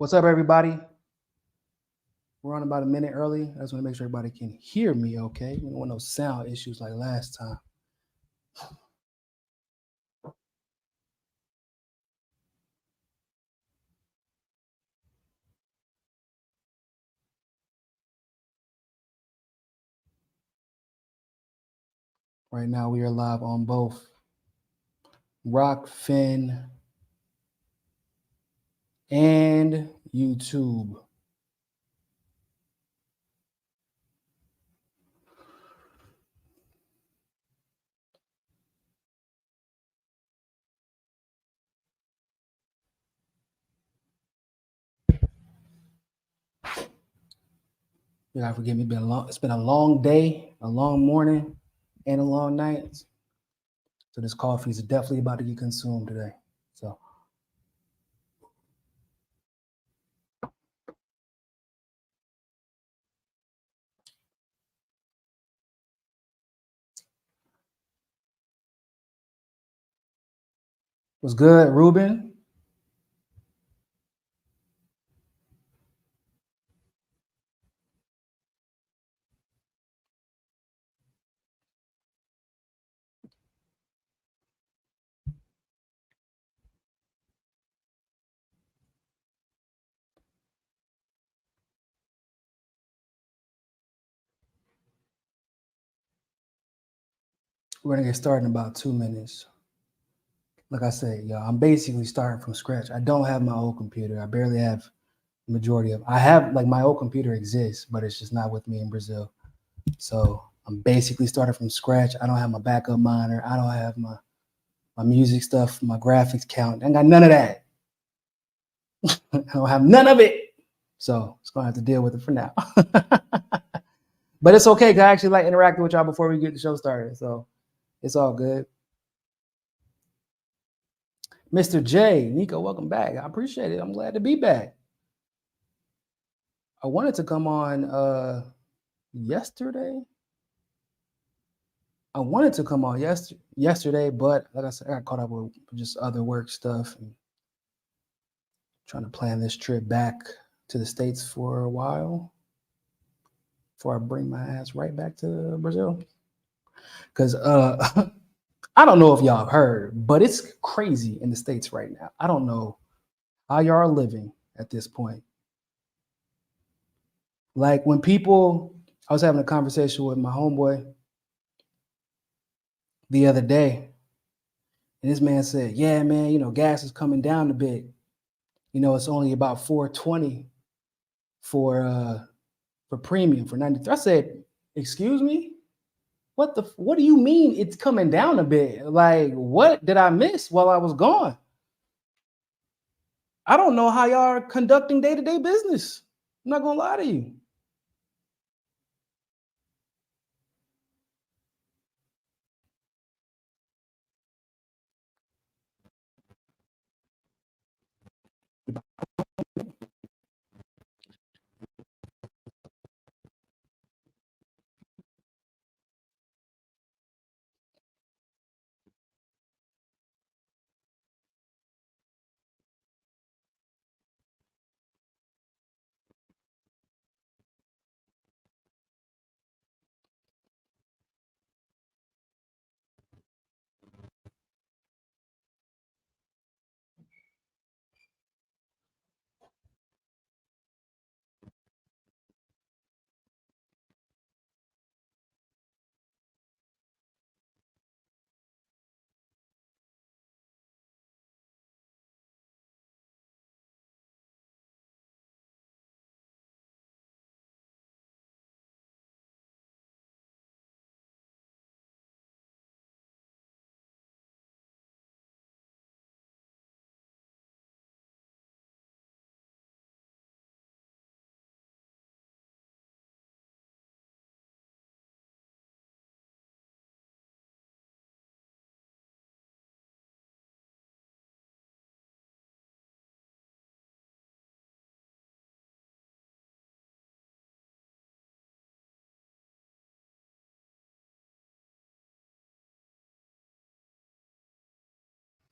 What's up, everybody? We're on about a minute early. I just want to make sure everybody can hear me okay. We don't want no sound issues like last time. Right now, we are live on both Rockfin and YouTube. You gotta forgive me. It's been a long day, a long morning, and a long night. So this coffee is definitely about to get consumed today. So what's good, Ruben? We're gonna get started in about 2 minutes. Like I said, y'all, I'm basically starting from scratch. I don't have my old computer. I barely have the majority of. I have like my old computer exists, but it's just not with me in Brazil. So I'm basically starting from scratch. I don't have my backup monitor. I don't have my music stuff, my graphics count. I ain't got none of that. I don't have none of it. So it's gonna have to deal with it for now. But it's okay, cause I actually like interacting with y'all before we get the show started. So it's all good. Mr. J, Niko, welcome back. I appreciate it. I'm glad to be back. I wanted to come on yesterday. I wanted to come on yesterday, but like I said, I got caught up with just other work stuff and trying to plan this trip back to the States for a while before I bring my ass right back to Brazil. Because I don't know if y'all have heard, but it's crazy in the States right now. I don't know how y'all are living at this point. Like when people, I was having a conversation with my homeboy the other day, and this man said, "Yeah, man, gas is coming down a bit. It's only about 420 for premium for 93." I said, "Excuse me? What do you mean it's coming down a bit? Like, what did I miss while I was gone? I don't know how y'all are conducting day-to-day business. I'm not gonna lie to you."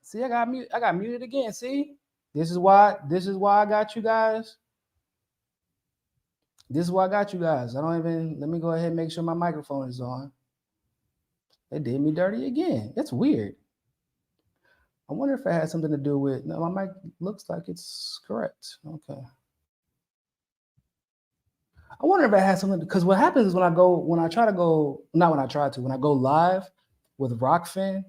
See, I got muted again. See, This is why I got you guys. This is why I got you guys. Let me go ahead and make sure my microphone is on. They did me dirty again. That's weird. I wonder if it had something to do with, no, my mic looks like it's correct. Okay. I wonder if it has something, because what happens is when I go live with Rockfin,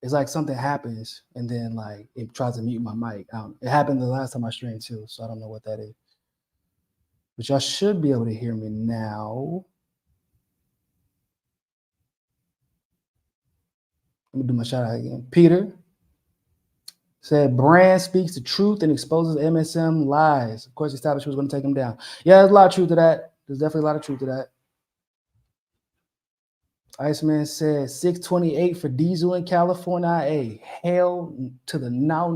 it's like something happens and then like it tries to mute my mic. It happened the last time I streamed too, so I don't know what that is. But y'all should be able to hear me now. Let me do my shout out again. Peter said, brand speaks the truth and exposes MSM lies. Of course, the establishment was going to take them down. Yeah, there's a lot of truth to that. There's definitely a lot of truth to that. Iceman said 628 for diesel in California. Hey, hell to the no.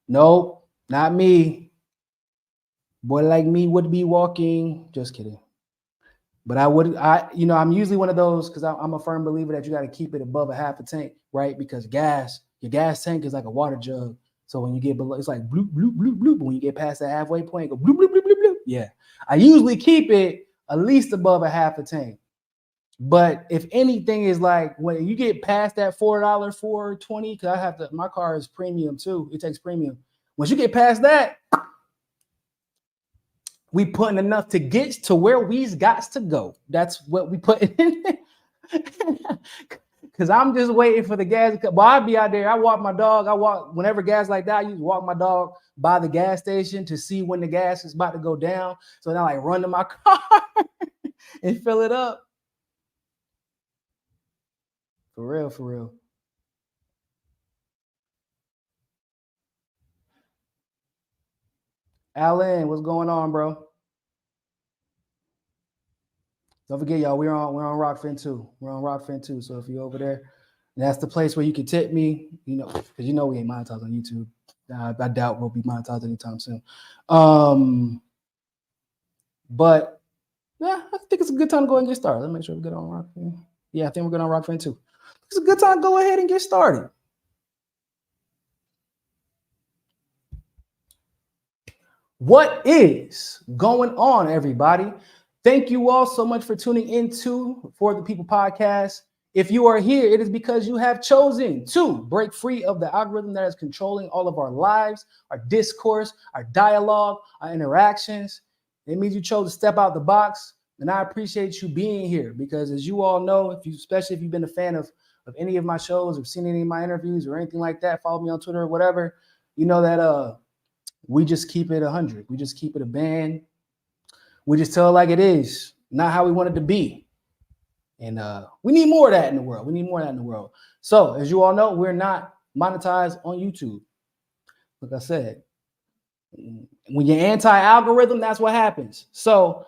Nope, not me. Boy like me would be walking. Just kidding. But I'm usually one of those, because I'm a firm believer that you got to keep it above a half a tank, right? Because your gas tank is like a water jug. So when you get below, it's like bloop, bloop, bloop, bloop. But when you get past the halfway point, it go bloop, bloop, bloop, bloop, bloop. Yeah. I usually keep it at least above a half a tank. But if anything is like, when you get past that $4, $4.20, because my car is premium too. It takes premium. Once you get past that, we putting enough to get to where we's got to go. That's what we put in. Because I'm just waiting for the gas. Well, I'll be out there. I walk my dog. Whenever gas like that, I used to walk my dog by the gas station to see when the gas is about to go down. So then I like run to my car and fill it up. For real. Alan, what's going on, bro? Don't forget, y'all, we're on Rockfin too. We're on Rockfin too. So if you're over there, that's the place where you can tip me, because we ain't monetized on YouTube. I doubt we'll be monetized anytime soon. But yeah, I think it's a good time to go ahead and get started. Let's make sure we're good on Rockfin. Yeah, I think we're good on Rockfin too. It's a good time to go ahead and get started. What is going on, everybody? Thank you all so much for tuning into For the People podcast. If you are here, it is because you have chosen to break free of the algorithm that is controlling all of our lives, our discourse, our dialogue, our interactions. It means you chose to step out the box, and I appreciate you being here, because as you all know, especially if you've been a fan of any of my shows or seen any of my interviews or anything like that, follow me on Twitter or whatever, you know that we just keep it 100. We just keep it a band. We just tell it like it is, not how we want it to be. And we need more of that in the world. So as you all know, we're not monetized on YouTube. Like I said, when you're anti-algorithm, that's what happens. So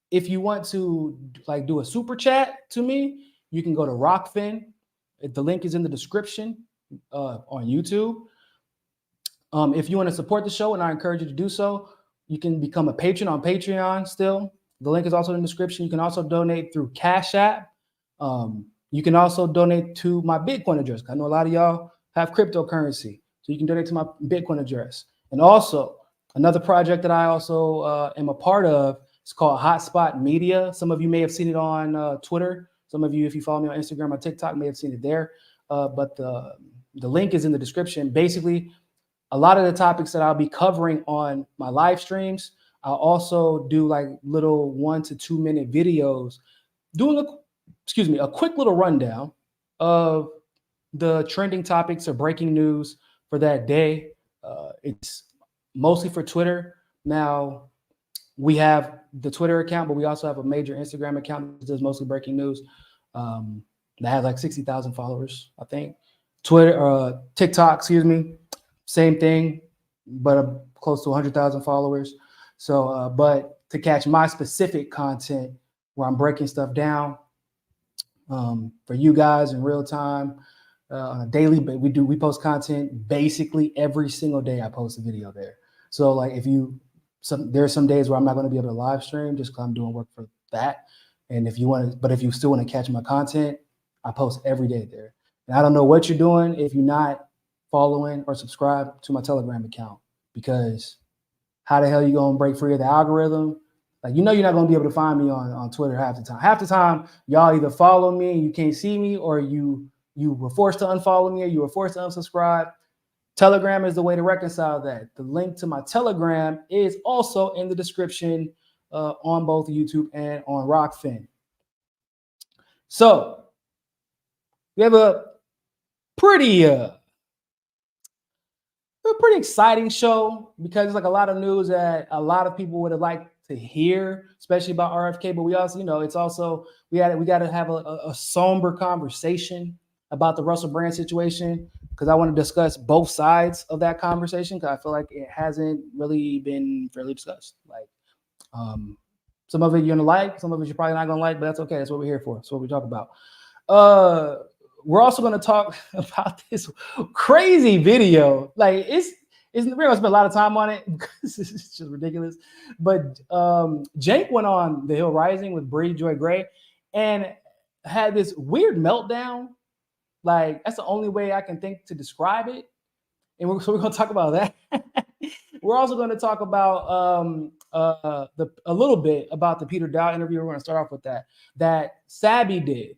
if you want to do a super chat to me, you can go to Rockfin. The link is in the description on YouTube. If you want to support the show, and I encourage you to do so, you can become a patron on Patreon still. The link is also in the description. You can also donate through Cash App. You can also donate to my Bitcoin address. I know a lot of y'all have cryptocurrency, so you can donate to my Bitcoin address. And also, another project that I also am a part of is called Hotspot Media. Some of you may have seen it on Twitter. Some of you, if you follow me on Instagram or TikTok, may have seen it there. But the link is in the description. Basically, a lot of the topics that I'll be covering on my live streams, I'll also do like little 1 to 2 minute videos doing a quick little rundown of the trending topics or breaking news for that day. It's mostly for Twitter. Now, we have the Twitter account, but we also have a major Instagram account that does mostly breaking news that has like 60,000 followers, I think. TikTok, same thing, but close to 100,000 followers. So, but to catch my specific content where I'm breaking stuff down for you guys in real time on a daily, but we post content basically every single day. I post a video there. So like there's some days where I'm not going to be able to live stream just because I'm doing work for that. And if you still want to catch my content, I post every day there. And I don't know what you're doing if you're not following or subscribe to my Telegram account, because how the hell you gonna break free of the algorithm? Like, you're not gonna be able to find me on Twitter half the time. Half the time, y'all either follow me and you can't see me, or you were forced to unfollow me, or you were forced to unsubscribe. Telegram is the way to reconcile that. The link to my Telegram is also in the description on both YouTube and on Rockfin. So we have a pretty exciting show, because it's like a lot of news that a lot of people would have liked to hear, especially about RFK. But we also, it's also, we got to have a somber conversation about the Russell Brand situation, because I want to discuss both sides of that conversation, because I feel like it hasn't really been fairly discussed. Like, some of it you're gonna like, some of it you're probably not gonna like, but that's okay. That's what we're here for. That's what we talk about. We're also going to talk about this crazy video. Like, we're going to spend a lot of time on it because it's just ridiculous. But Jake went on The Hill Rising with Bree Joy Gray and had this weird meltdown. Like, that's the only way I can think to describe it. And so we're going to talk about that. We're also going to talk about a little bit about the Peter Daou interview. We're going to start off with that Sabby did.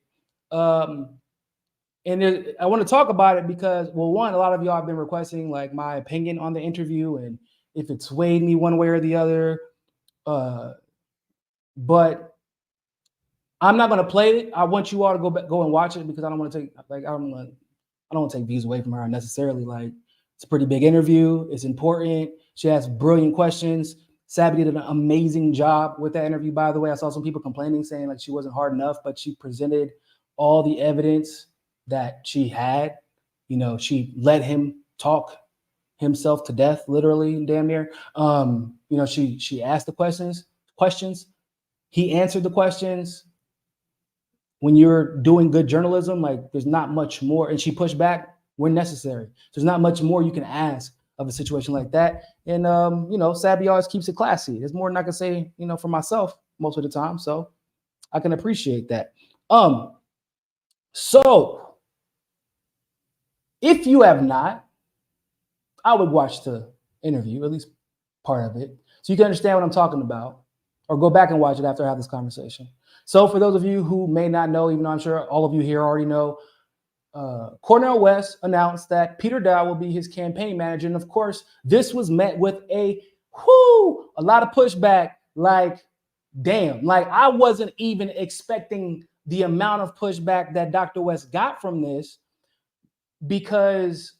And I want to talk about it because, well, one, a lot of y'all have been requesting like my opinion on the interview and if it swayed me one way or the other. But I'm not going to play it. I want you all to go and watch it, because I don't want to take views away from her unnecessarily. Like, it's a pretty big interview. It's important. She has brilliant questions. Sabby did an amazing job with that interview, by the way. I saw some people complaining, saying like she wasn't hard enough, but she presented all the evidence that she had. She let him talk himself to death, literally, damn near. She asked the questions. He answered the questions. When you're doing good journalism, like, there's not much more. And she pushed back when necessary. There's not much more you can ask of a situation like that. And Sabby always keeps it classy. There's more than I can say, for myself most of the time. So I can appreciate that. So if you have not, I would watch the interview, at least part of it, so you can understand what I'm talking about, or go back and watch it after I have this conversation. So for those of you who may not know, even though I'm sure all of you here already know, Cornel West announced that Peter Daou will be his campaign manager. And of course, this was met with a lot of pushback. Like, damn, like, I wasn't even expecting the amount of pushback that Dr. West got from this, because,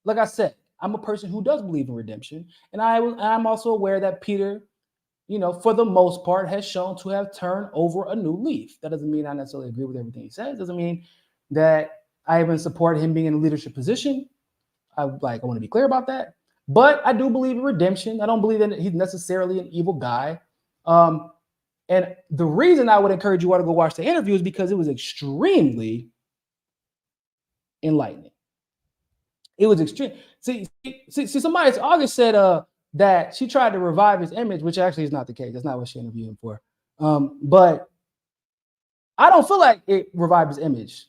like I said, I'm a person who does believe in redemption. And I'm also aware that Peter, for the most part, has shown to have turned over a new leaf. That doesn't mean I necessarily agree with everything he says. Doesn't mean that I even support him being in a leadership position. I want to be clear about that. But I do believe in redemption. I don't believe that he's necessarily an evil guy. And the reason I would encourage you all to go watch the interview is because it was extremely enlightening. It was extreme. See, somebody, August said that she tried to revive his image, which actually is not the case. That's not what she interviewed him for. But I don't feel like it revived his image.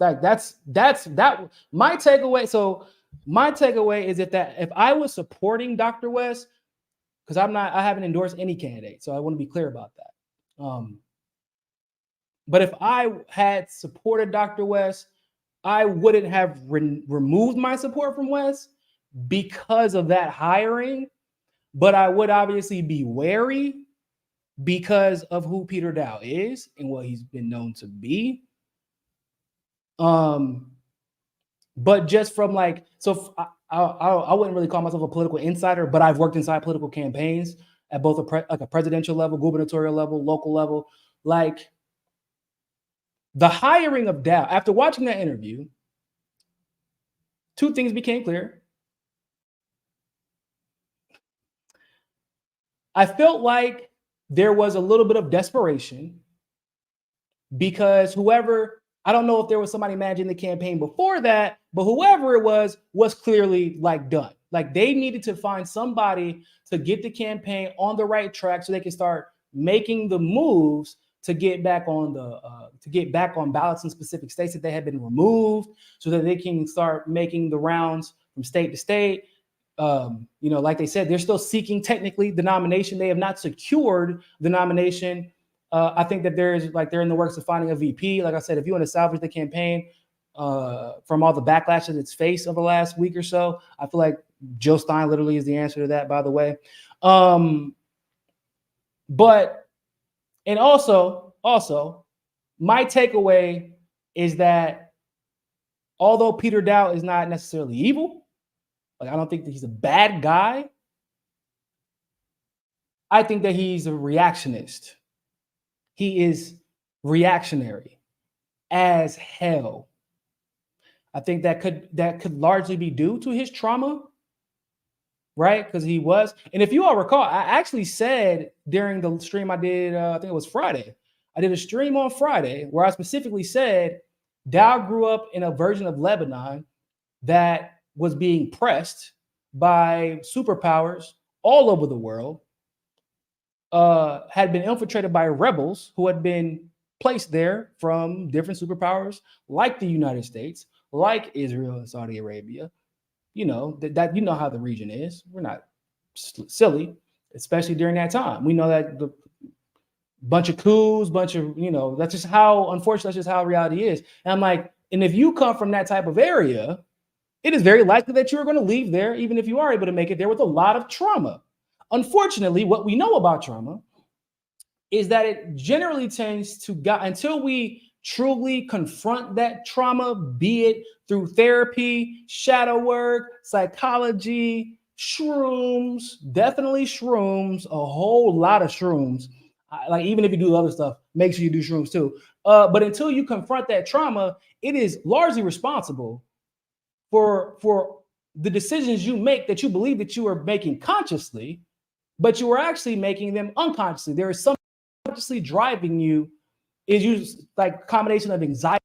Like, that's my takeaway. So my takeaway is that if I was supporting Dr. West, because I haven't endorsed any candidate, so I want to be clear about that. But if I had supported Dr. West, I wouldn't have removed my support from West because of that hiring, but I would obviously be wary because of who Peter Daou is and what he's been known to be. But just from like, so I wouldn't really call myself a political insider, but I've worked inside political campaigns at both a presidential level, gubernatorial level, local level. Like, the hiring of Daou, after watching that interview, two things became clear. I felt like there was a little bit of desperation because I don't know if there was somebody managing the campaign before that, but whoever it was clearly like done. Like, they needed to find somebody to get the campaign on the right track so they can start making the moves to get back on ballots in specific states that they had been removed, so that they can start making the rounds from state to state. Like they said, they're still seeking technically the nomination. They have not secured the nomination. I think that they're in the works of finding a VP. Like I said, if you want to salvage the campaign from all the backlash that it's faced over the last week or so, I feel like Jill Stein literally is the answer to that, by the way. And also, my takeaway is that although Peter Daou is not necessarily evil, like I don't think that he's a bad guy, I think that he's a reactionist. He is reactionary as hell. I think that could largely be due to his trauma, right? Because he was. And if you all recall, I actually said during the stream I did, I think it was Friday. I did a stream on Friday where I specifically said Daou grew up in a version of Lebanon that was being pressed by superpowers all over the world, had been infiltrated by rebels who had been placed there from different superpowers like the United States, like Israel and Saudi Arabia. You know, that you know how the region is. We're not silly, especially during that time. We know that the bunch of coups, that's just how, unfortunately, that's just how reality is. And I'm like, and if you come from that type of area, it is very likely that you're going to leave there, even if you are able to make it there, with a lot of trauma. Unfortunately, what we know about trauma is that it generally tends to go until we truly confront that trauma, be it through therapy, shadow work, psychology, shrooms, definitely shrooms, a whole lot of shrooms. Like, even if you do other stuff, make sure you do shrooms too. But until you confront that trauma, it is largely responsible for the decisions you make that you believe that you are making consciously, but you are actually making them unconsciously. There is some consciously driving you, is usually like a combination of anxiety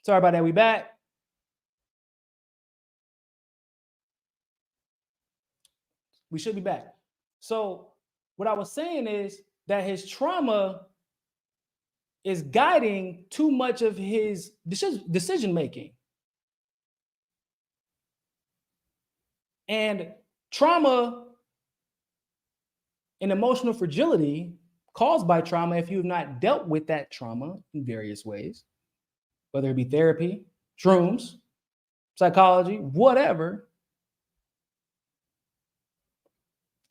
Sorry about that. We back. We should be back. So what I was saying is that his trauma is guiding too much of his decision making. And trauma and emotional fragility caused by trauma, if you have not dealt with that trauma in various ways, whether it be therapy, shrooms, psychology, whatever.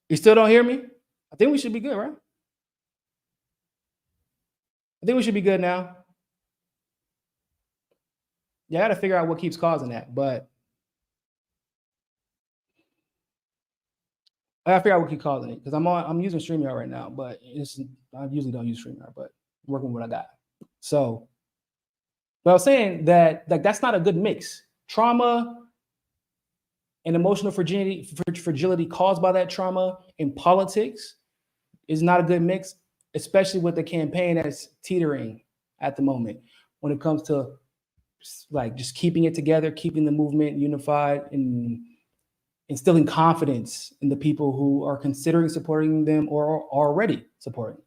You still don't hear me? I think we should be good, right? I think we should be good now. Yeah, I got to figure out what keeps causing that, but I gotta figure out what keeps causing it because I'm using StreamYard right now, but I usually don't use StreamYard, but I'm working with what I got. So, but I was saying that like that's not a good mix. Trauma and emotional fragility caused by that trauma in politics is not a good mix, especially with the campaign that's teetering at the moment when it comes to like just keeping it together, keeping the movement unified, and instilling confidence in the people who are considering supporting them or are already supporting.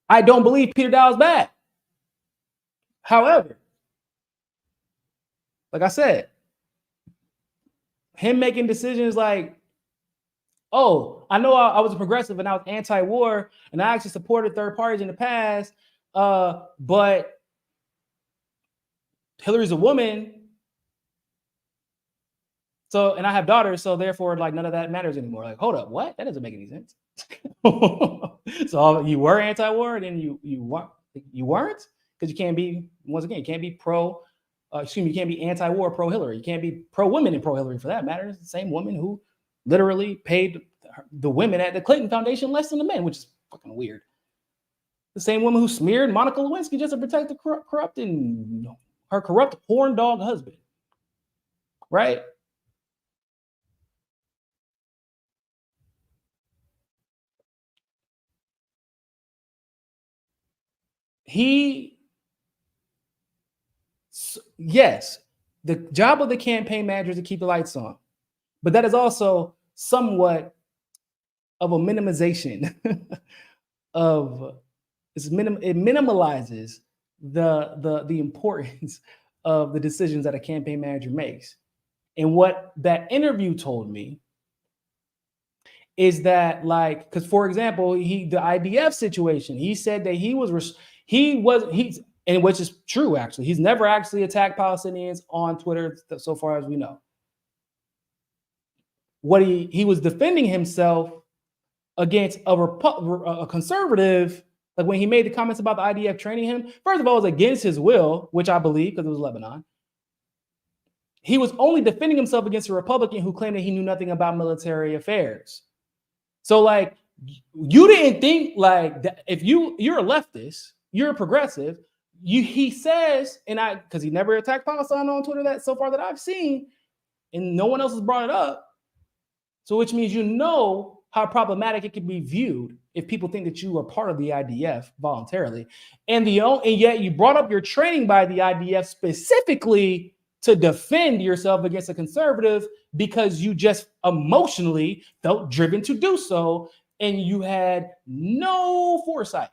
I don't believe Peter Daou is bad. However, like I said, him making decisions like, oh, I know I was a progressive and I was anti-war and I actually supported third parties in the past, but Hillary's a woman, so and I have daughters, so therefore, like none of that matters anymore. Like, hold up, what? That doesn't make any sense. So you were anti-war, and then you weren't because you can't be once again you can't be pro. Excuse me, you can't be anti-war pro Hillary. You can't be pro women and pro Hillary for that matter. It's the same woman who literally paid the women at the Clinton Foundation less than the men, which is fucking weird. The same woman who smeared Monica Lewinsky just to protect the corrupt and her corrupt horn dog husband, right? Yes, the job of the campaign manager is to keep the lights on, but that is also somewhat of a minimization of it minimalizes the importance of the decisions that a campaign manager makes. And what that interview told me is that, like, because for example, the IDF situation, he said that he's and which is true actually. He's never actually attacked Palestinians on Twitter so far as we know. What he was defending himself against a conservative, like when he made the comments about the IDF training him. First of all, it was against his will, which I believe because it was Lebanon. He was only defending himself against a Republican who claimed that he knew nothing about military affairs. So, like, you didn't think like that if you're a leftist, you're a progressive. He says, and because he never attacked Palestine on Twitter that so far that I've seen, and no one else has brought it up. So, which means you know how problematic it can be viewed if people think that you are part of the IDF voluntarily, and yet you brought up your training by the IDF specifically to defend yourself against a conservative because you just emotionally felt driven to do so, and you had no foresight.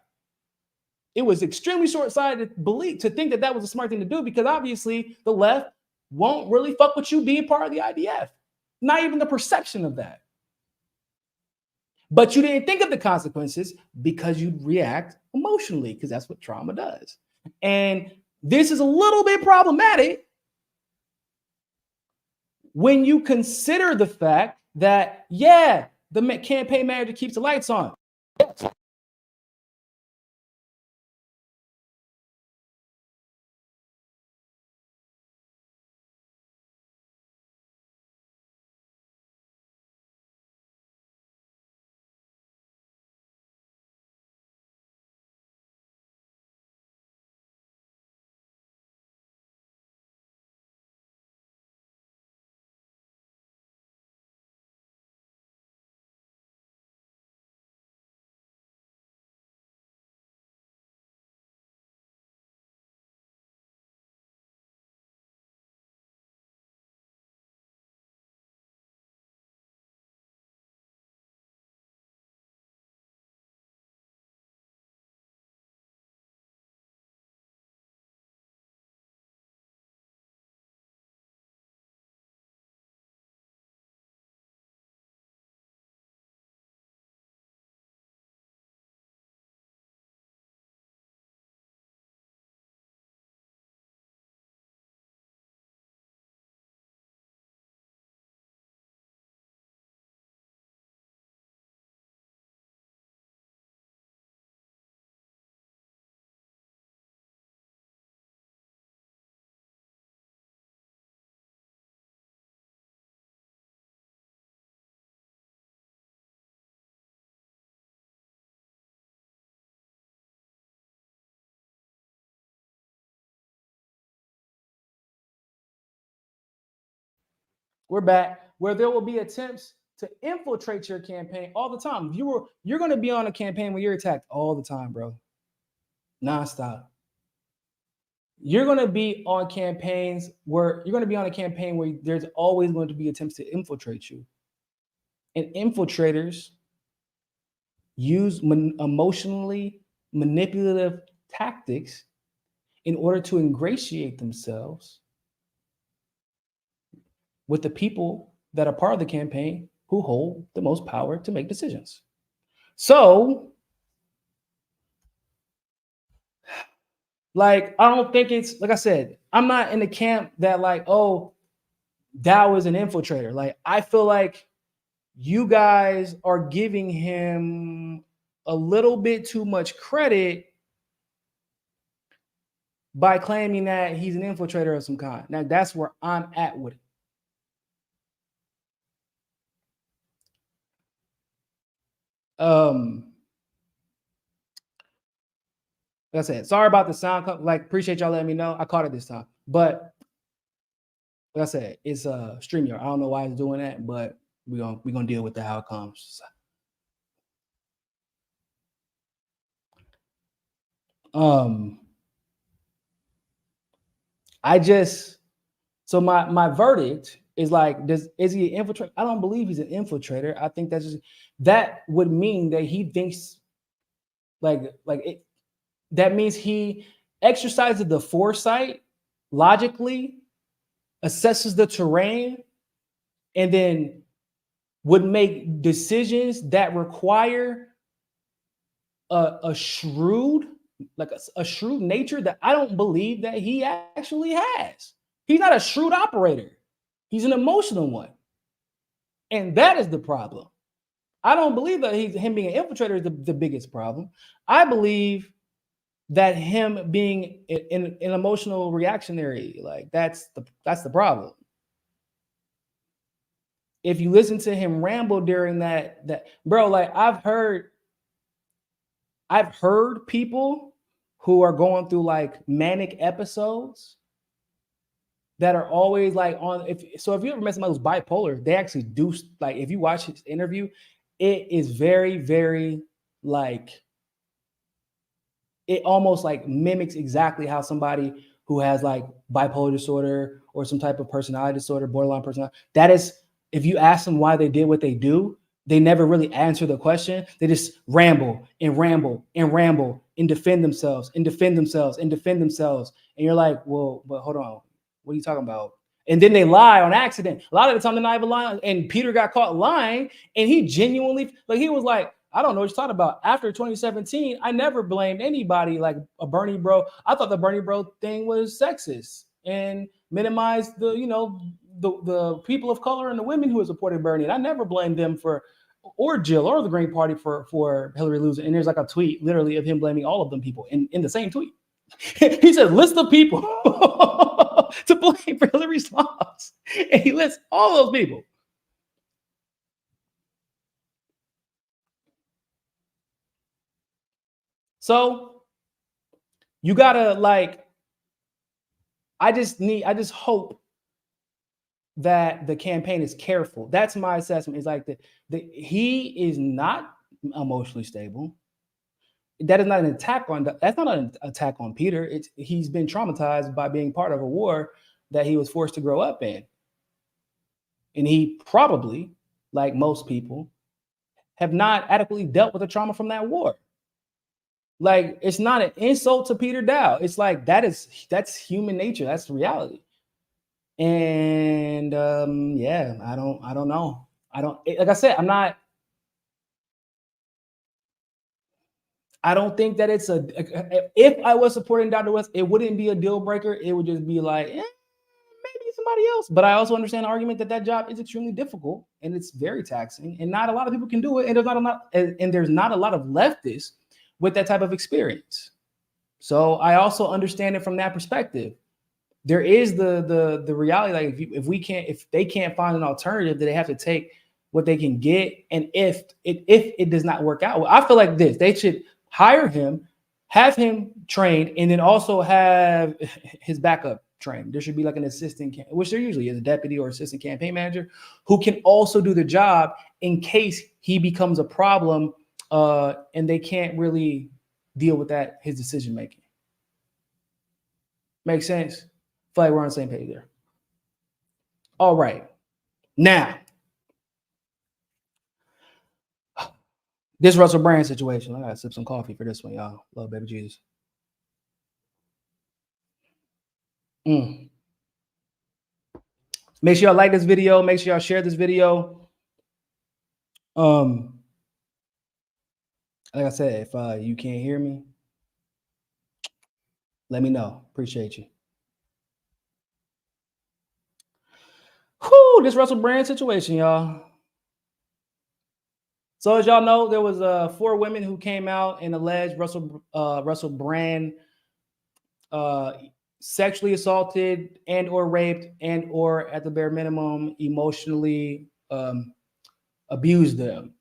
It was extremely short-sighted to think that that was a smart thing to do because obviously the left won't really fuck with you being part of the IDF. Not even the perception of that. But you didn't think of the consequences because you react emotionally because that's what trauma does. And this is a little bit problematic when you consider the fact that, yeah, the campaign manager keeps the lights on. Yes. We're back. Where there will be attempts to infiltrate your campaign all the time. You're going to be on a campaign where you're attacked all the time, bro. Nonstop. You're going to be on campaigns where there's always going to be attempts to infiltrate you. And infiltrators use emotionally manipulative tactics in order to ingratiate themselves with the people that are part of the campaign who hold the most power to make decisions. So, like, I don't think it's, like I said, I'm not in the camp that like, oh, Daou is an infiltrator. Like, I feel like you guys are giving him a little bit too much credit by claiming that he's an infiltrator of some kind. Now, that's where I'm at with it. Like I said, sorry about the sound. Like, appreciate y'all letting me know. I caught it this time. But like I said, it's StreamYard. I don't know why it's doing that, but we're gonna deal with that how it comes. So my verdict is like, is he an infiltrator? I don't believe he's an infiltrator. I think that would mean that he thinks that means he exercises the foresight, logically assesses the terrain, and then would make decisions that require a shrewd nature that I don't believe that he actually has. He's not a shrewd operator. He's an emotional one. And that is the problem. I don't believe that him being an infiltrator is the biggest problem. I believe that him being an emotional reactionary, like that's the problem. If you listen to him ramble during that bro, like I've heard people who are going through like manic episodes that are always like if you ever met somebody who's bipolar, they actually do, like, if you watch his interview, it is very, very like, it almost like mimics exactly how somebody who has like bipolar disorder or some type of personality disorder, borderline personality, that is, if you ask them why they did what they do, they never really answer the question. They just ramble and ramble and ramble and defend themselves and defend themselves and defend themselves. And you're like, well, but hold on. What are you talking about? And then they lie on accident. A lot of the time they're not even lying. And Peter got caught lying. And he genuinely, like, he was like, I don't know what you're talking about. After 2017, I never blamed anybody like a Bernie bro. I thought the Bernie bro thing was sexist and minimized the people of color and the women who supported Bernie. And I never blamed them or Jill or the Green Party for Hillary losing. And there's like a tweet literally of him blaming all of them people in the same tweet. He said, list of people to blame for Hillary's loss. And he lists all those people. So you gotta I just hope that the campaign is careful. That's my assessment. Is like he is not emotionally stable. That is not an attack on. That's not an attack on Peter. He's been traumatized by being part of a war that he was forced to grow up in, and he probably, like most people, have not adequately dealt with the trauma from that war. Like, it's not an insult to Peter Daou. It's like that's human nature. That's reality. And yeah, I don't know. Like I said, I don't think that it's if I was supporting Dr. West, it wouldn't be a deal breaker. It would just be like, maybe somebody else. But I also understand the argument that job is extremely difficult and it's very taxing, and not a lot of people can do it. And there's not a lot of leftists with that type of experience. So I also understand it from that perspective. There is the reality, like if they can't find an alternative, that they have to take what they can get. And if it does not work out, well, I feel like they should hire him, have him trained, and then also have his backup trained. There should be like an assistant, which there usually is, a deputy or assistant campaign manager, who can also do the job in case he becomes a problem and they can't really deal with that, his decision making. Makes sense? I feel like we're on the same page there. All right. Now, this Russell Brand situation. I gotta sip some coffee for this one, y'all. Love baby Jesus. Make sure y'all like this video. Make sure y'all share this video. Like I said, if you can't hear me, let me know. Appreciate you. Whew, this Russell Brand situation, y'all. So as y'all know, there was 4 women who came out and alleged Russell Brand sexually assaulted and or raped and or at the bare minimum emotionally abused them.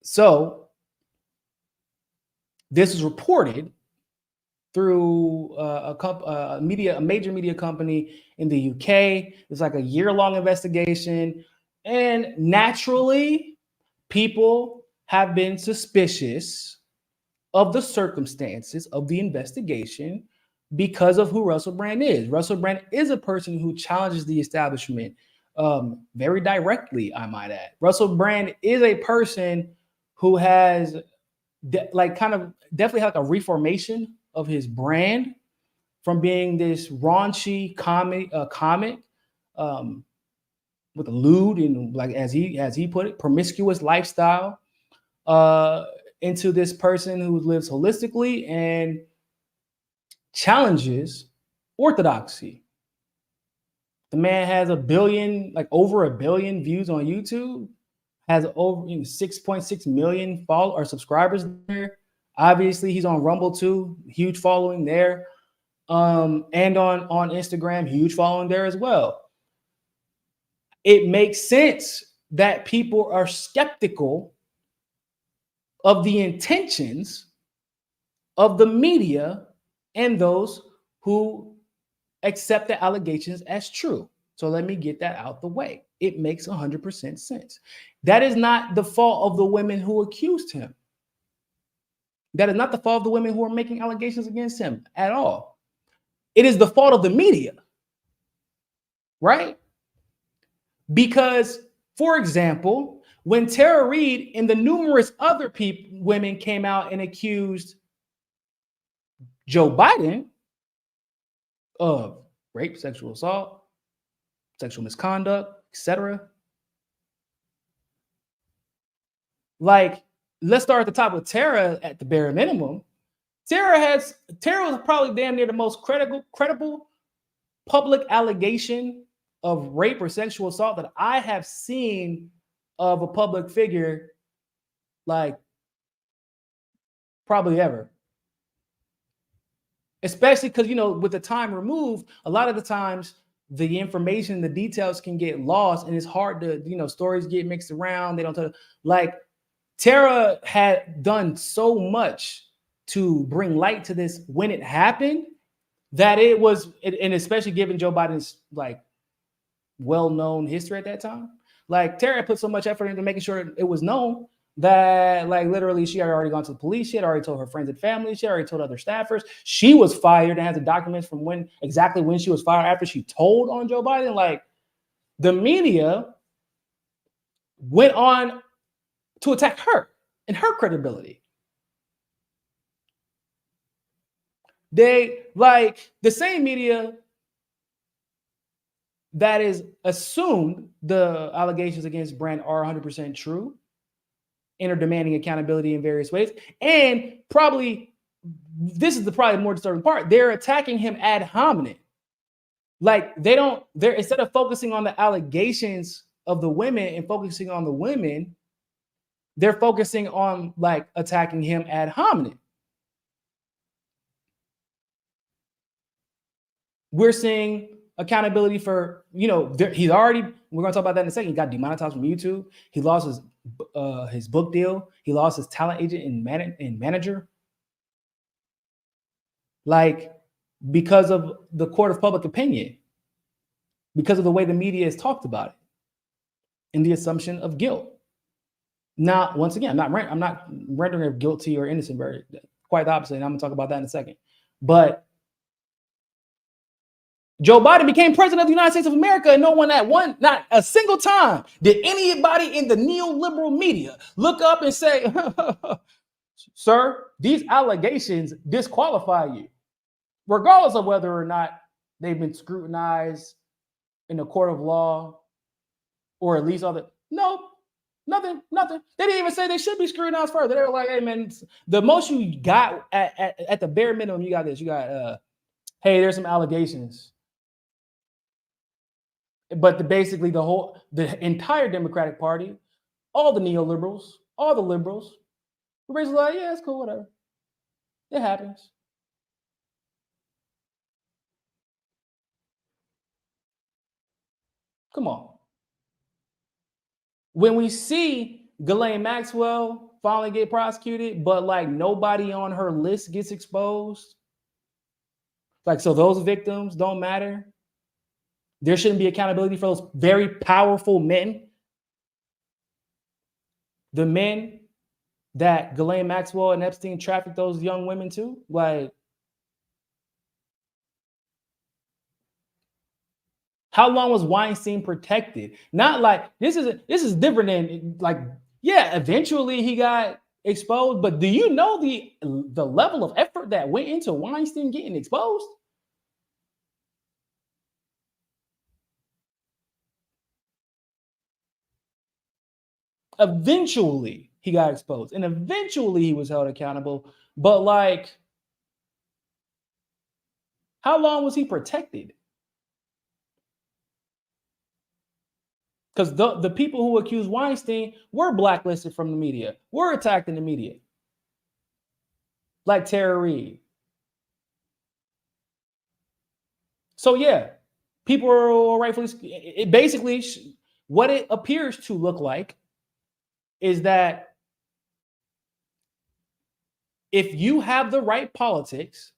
So this is reported through a major media company in the UK. It's like a year-long investigation, and naturally, people have been suspicious of the circumstances of the investigation because of who Russell Brand is. Russell Brand is a person who challenges the establishment very directly, I might add. Russell Brand is a person who has definitely had like a reformation of his brand from being this raunchy comic with a lewd and, like as he put it, promiscuous lifestyle into this person who lives holistically and challenges orthodoxy. The man has over a billion views on YouTube, has over 6.6 million subscribers there. Obviously, he's on Rumble too, huge following there, and on Instagram, huge following there as well. It makes sense that people are skeptical of the intentions of the media and those who accept the allegations as true. So let me get that out the way. It makes 100% sense. That is not the fault of the women who accused him. That is not the fault of the women who are making allegations against him at all. It is the fault of the media, right? Because, for example, when Tara Reid and the numerous other women came out and accused Joe Biden of rape, sexual assault, sexual misconduct, etc. Like, let's start at the top with Tara at the bare minimum. Tara was probably damn near the most credible public allegation of rape or sexual assault that I have seen of a public figure, like, probably ever. Especially because, with the time removed, a lot of the times the information, the details can get lost, and it's hard to, stories get mixed around. They don't tell. Like, Tara had done so much to bring light to this when it happened that it was, and especially given Joe Biden's like well-known history at that time, like Tara put so much effort into making sure it was known that, like, literally she had already gone to the police. She had already told her friends and family. She had already told other staffers. She was fired and has the documents from exactly when she was fired after she told on Joe Biden. Like, the media went on to attack her and her credibility. They, like, the same media that is assumed the allegations against Brand are 100% true and are demanding accountability in various ways. And probably, this is the probably more disturbing part, they're attacking him ad hominem. Like, they're instead of focusing on the allegations of the women and focusing on the women, they're focusing on, like, attacking him ad hominem. We're seeing accountability for, he's already, we're going to talk about that in a second. He got demonetized from YouTube. He lost his book deal. He lost his talent agent and manager. Like, because of the court of public opinion, because of the way the media has talked about it, and the assumption of guilt. Now, once again, I'm not rendering a guilty or innocent verdict. Quite the opposite, and I'm gonna talk about that in a second. But Joe Biden became president of the United States of America, and not a single time did anybody in the neoliberal media look up and say, sir, these allegations disqualify you, regardless of whether or not they've been scrutinized in the court of law or at least other. No, nothing. They didn't even say they should be scrutinized further. They were like, hey, man, the most you got at the bare minimum, you got this. You got, hey, there's some allegations. But basically the entire Democratic Party, all the neoliberals, all the liberals, were basically like, yeah, it's cool, whatever. It happens. Come on. When we see Ghislaine Maxwell finally get prosecuted, but like nobody on her list gets exposed, like, so those victims don't matter. There shouldn't be accountability for those very powerful men. The men that Ghislaine Maxwell and Epstein trafficked those young women to, like, how long was Weinstein protected? Not like this is different than like, yeah, eventually he got exposed, but do you know the level of effort that went into Weinstein getting exposed? Eventually he got exposed and eventually he was held accountable. But like, how long was he protected? Because the people who accused Weinstein were blacklisted from the media, were attacked in the media. Like Tara Reid. So yeah, people are rightfully, it basically, what it appears to look like is that if you have the right politics,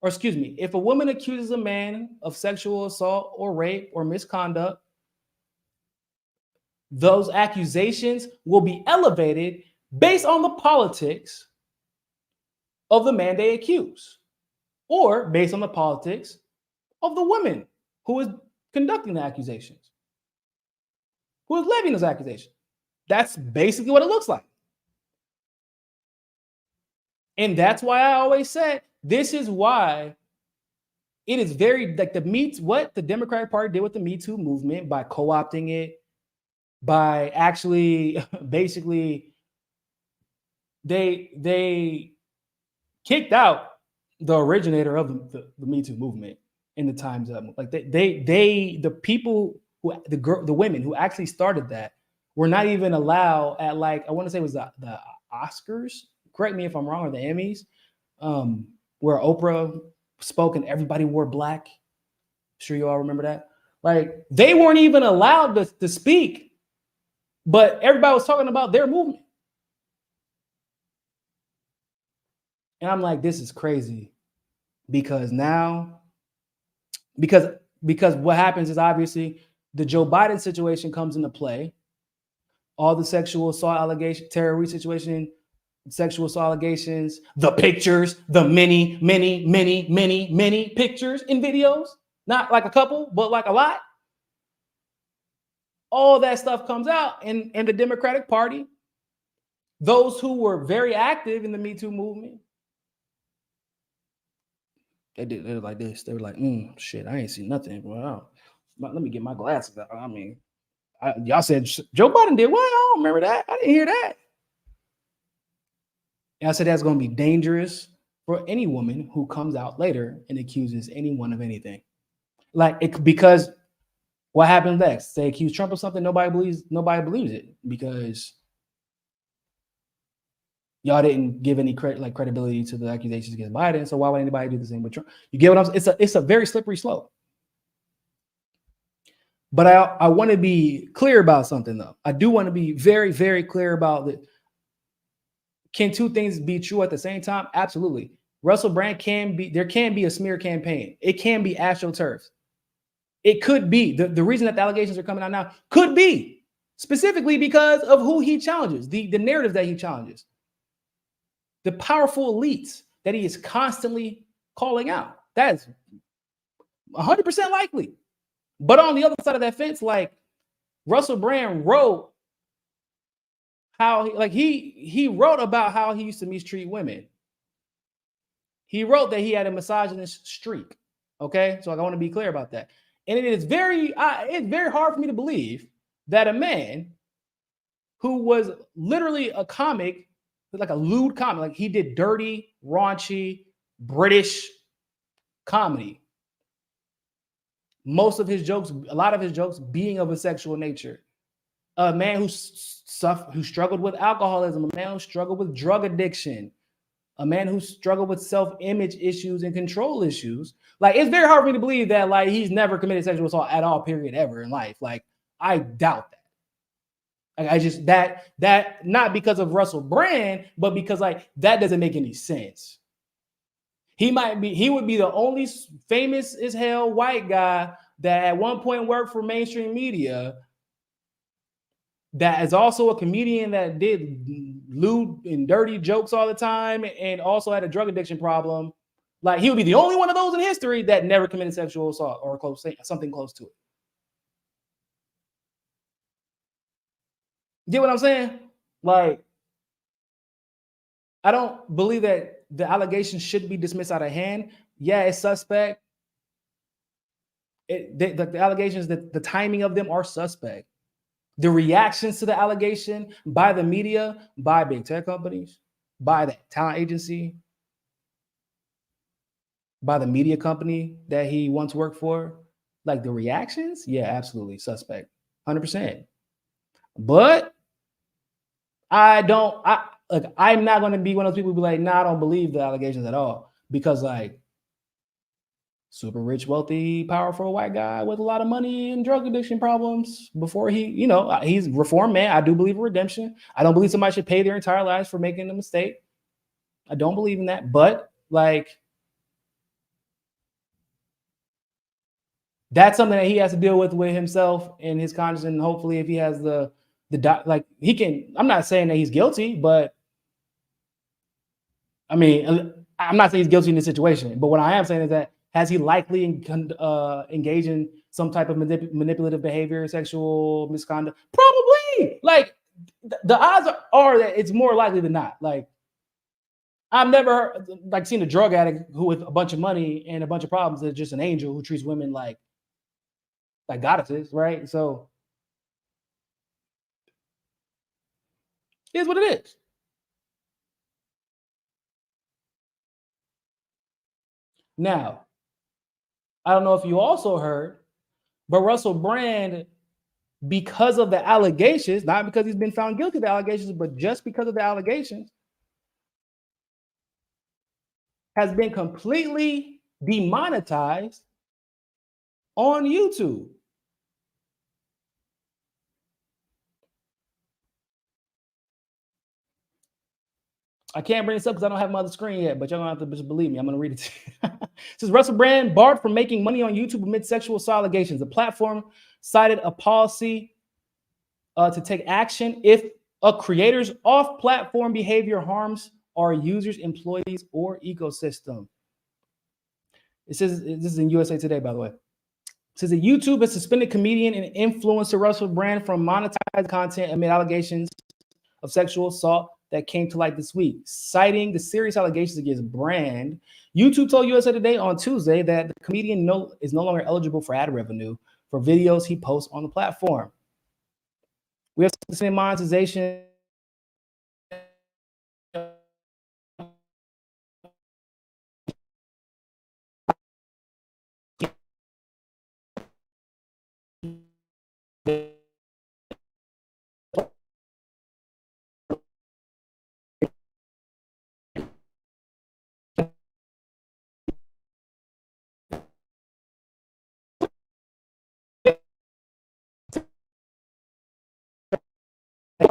or excuse me, if a woman accuses a man of sexual assault or rape or misconduct, those accusations will be elevated based on the politics of the man they accuse, or based on the politics of the woman who is conducting the accusations, who is levying those accusations. That's basically what it looks like. And that's why I always said, this is why it is very like what the Democratic Party did with the Me Too movement by co-opting it, by actually basically they kicked out the originator of the Me Too movement in the Times Up. Like the people who the women who actually started that were not even allowed at, like, I want to say it was the Oscars. Correct me if I'm wrong, or the Emmys, where Oprah spoke and everybody wore black. I'm sure you all remember that. Like, they weren't even allowed to speak, but everybody was talking about their movement. And I'm like, this is crazy, because now, because what happens is, obviously the Joe Biden situation comes into play. All the sexual assault allegations, Tara Reid situation, sexual assault allegations, the pictures, the many pictures and videos, not like a couple, but like a lot. All that stuff comes out, and the Democratic Party, those who were very active in the Me Too movement, they were like this. They were like, shit, I ain't seen nothing. Wow. Let me get my glasses out. I mean, y'all said Joe Biden did what? I don't remember that. I didn't hear that. And I said that's going to be dangerous for any woman who comes out later and accuses anyone of anything. Because what happens next? They accuse Trump of something, nobody believes it, because y'all didn't give any credibility to the accusations against Biden. So why would anybody do the same with Trump? You get what I'm saying? It's a very slippery slope. But I want to be clear about something, though. I do want to be very, very clear about that. Can two things be true at the same time? Absolutely. Russell Brand there can be a smear campaign. It can be astroturf. It could be. The reason that the allegations are coming out now could be specifically because of who he challenges, the narrative that he challenges, the powerful elites that he is constantly calling out. That's 100% likely. But on the other side of that fence, like Russell Brand wrote how he wrote about how he used to mistreat women. He wrote that he had a misogynist streak. Okay, so I want to be clear about that. And it's very hard for me to believe that a man who was literally a comic, like a lewd comic, like he did dirty, raunchy, British comedy. Most of his jokes, a lot of his jokes being of a sexual nature. A man who struggled with alcoholism, a man who struggled with drug addiction, a man who struggled with self-image issues and control issues. Like, it's very hard for me to believe that like he's never committed sexual assault at all, period, ever in life. Like, I doubt that. Like, I just that not because of Russell Brand, but because like that doesn't make any sense. He would be the only famous as hell white guy that at one point worked for mainstream media that is also a comedian that did lewd and dirty jokes all the time and also had a drug addiction problem. Like, he would be the only one of those in history that never committed sexual assault or something close to it. Get what I'm saying? Like, I don't believe that the allegations should be dismissed out of hand. Yeah, it's suspect. The allegations, the timing of them are suspect. The reactions to the allegation by the media, by big tech companies, by the talent agency, by the media company that he once worked for, like the reactions, yeah, absolutely suspect, 100%. But I'm not going to be one of those people who be like, nah, I don't believe the allegations at all, because like super rich, wealthy, powerful white guy with a lot of money and drug addiction problems before he's a reformed man. I do believe in redemption. I don't believe somebody should pay their entire lives for making a mistake. I don't believe in that. But like, that's something that he has to deal with himself and his conscience. And hopefully if he has I'm not saying that he's guilty, but I mean, I'm not saying he's guilty in this situation, but what I am saying is that has he likely engaged in some type of manipulative behavior, sexual misconduct? Probably. Like, the odds are that it's more likely than not. Like, I've never seen a drug addict who with a bunch of money and a bunch of problems is just an angel who treats women like goddesses, right? So it is what it is. Now, I don't know if you also heard, but Russell Brand, because of the allegations, not because he's been found guilty of the allegations, but just because of the allegations, has been completely demonetized on YouTube. I can't bring this up because I don't have my other screen yet, but y'all don't have to just believe me. I'm going to read it to you. It says, Russell Brand barred from making money on YouTube amid sexual assault allegations. The platform cited a policy to take action if a creator's off-platform behavior harms our users, employees, or ecosystem. It says, this is in USA Today, by the way. It says that YouTube has suspended comedian and influencer Russell Brand from monetized content amid allegations of sexual assault that came to light this week. Citing the serious allegations against Brand, YouTube told USA Today on Tuesday that the comedian is no longer eligible for ad revenue for videos he posts on the platform. We have suspended monetization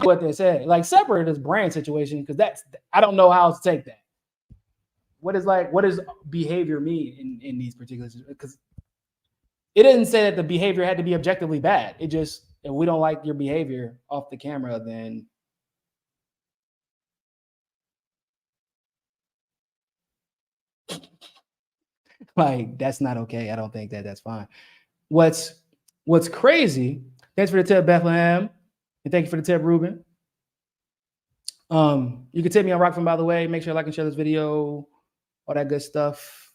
what they said, like separate this Brand situation, because I don't know how to take that. what does behavior mean in these particular, because it didn't say that the behavior had to be objectively bad. It just, if we don't like your behavior off the camera, then like that's not okay. I don't think that that's fine. What's crazy? Thanks for the tip, Bethlehem, and thank you for the tip, Ruben. You can tip me on Rockfin, by the way. Make sure you like and share this video, all that good stuff.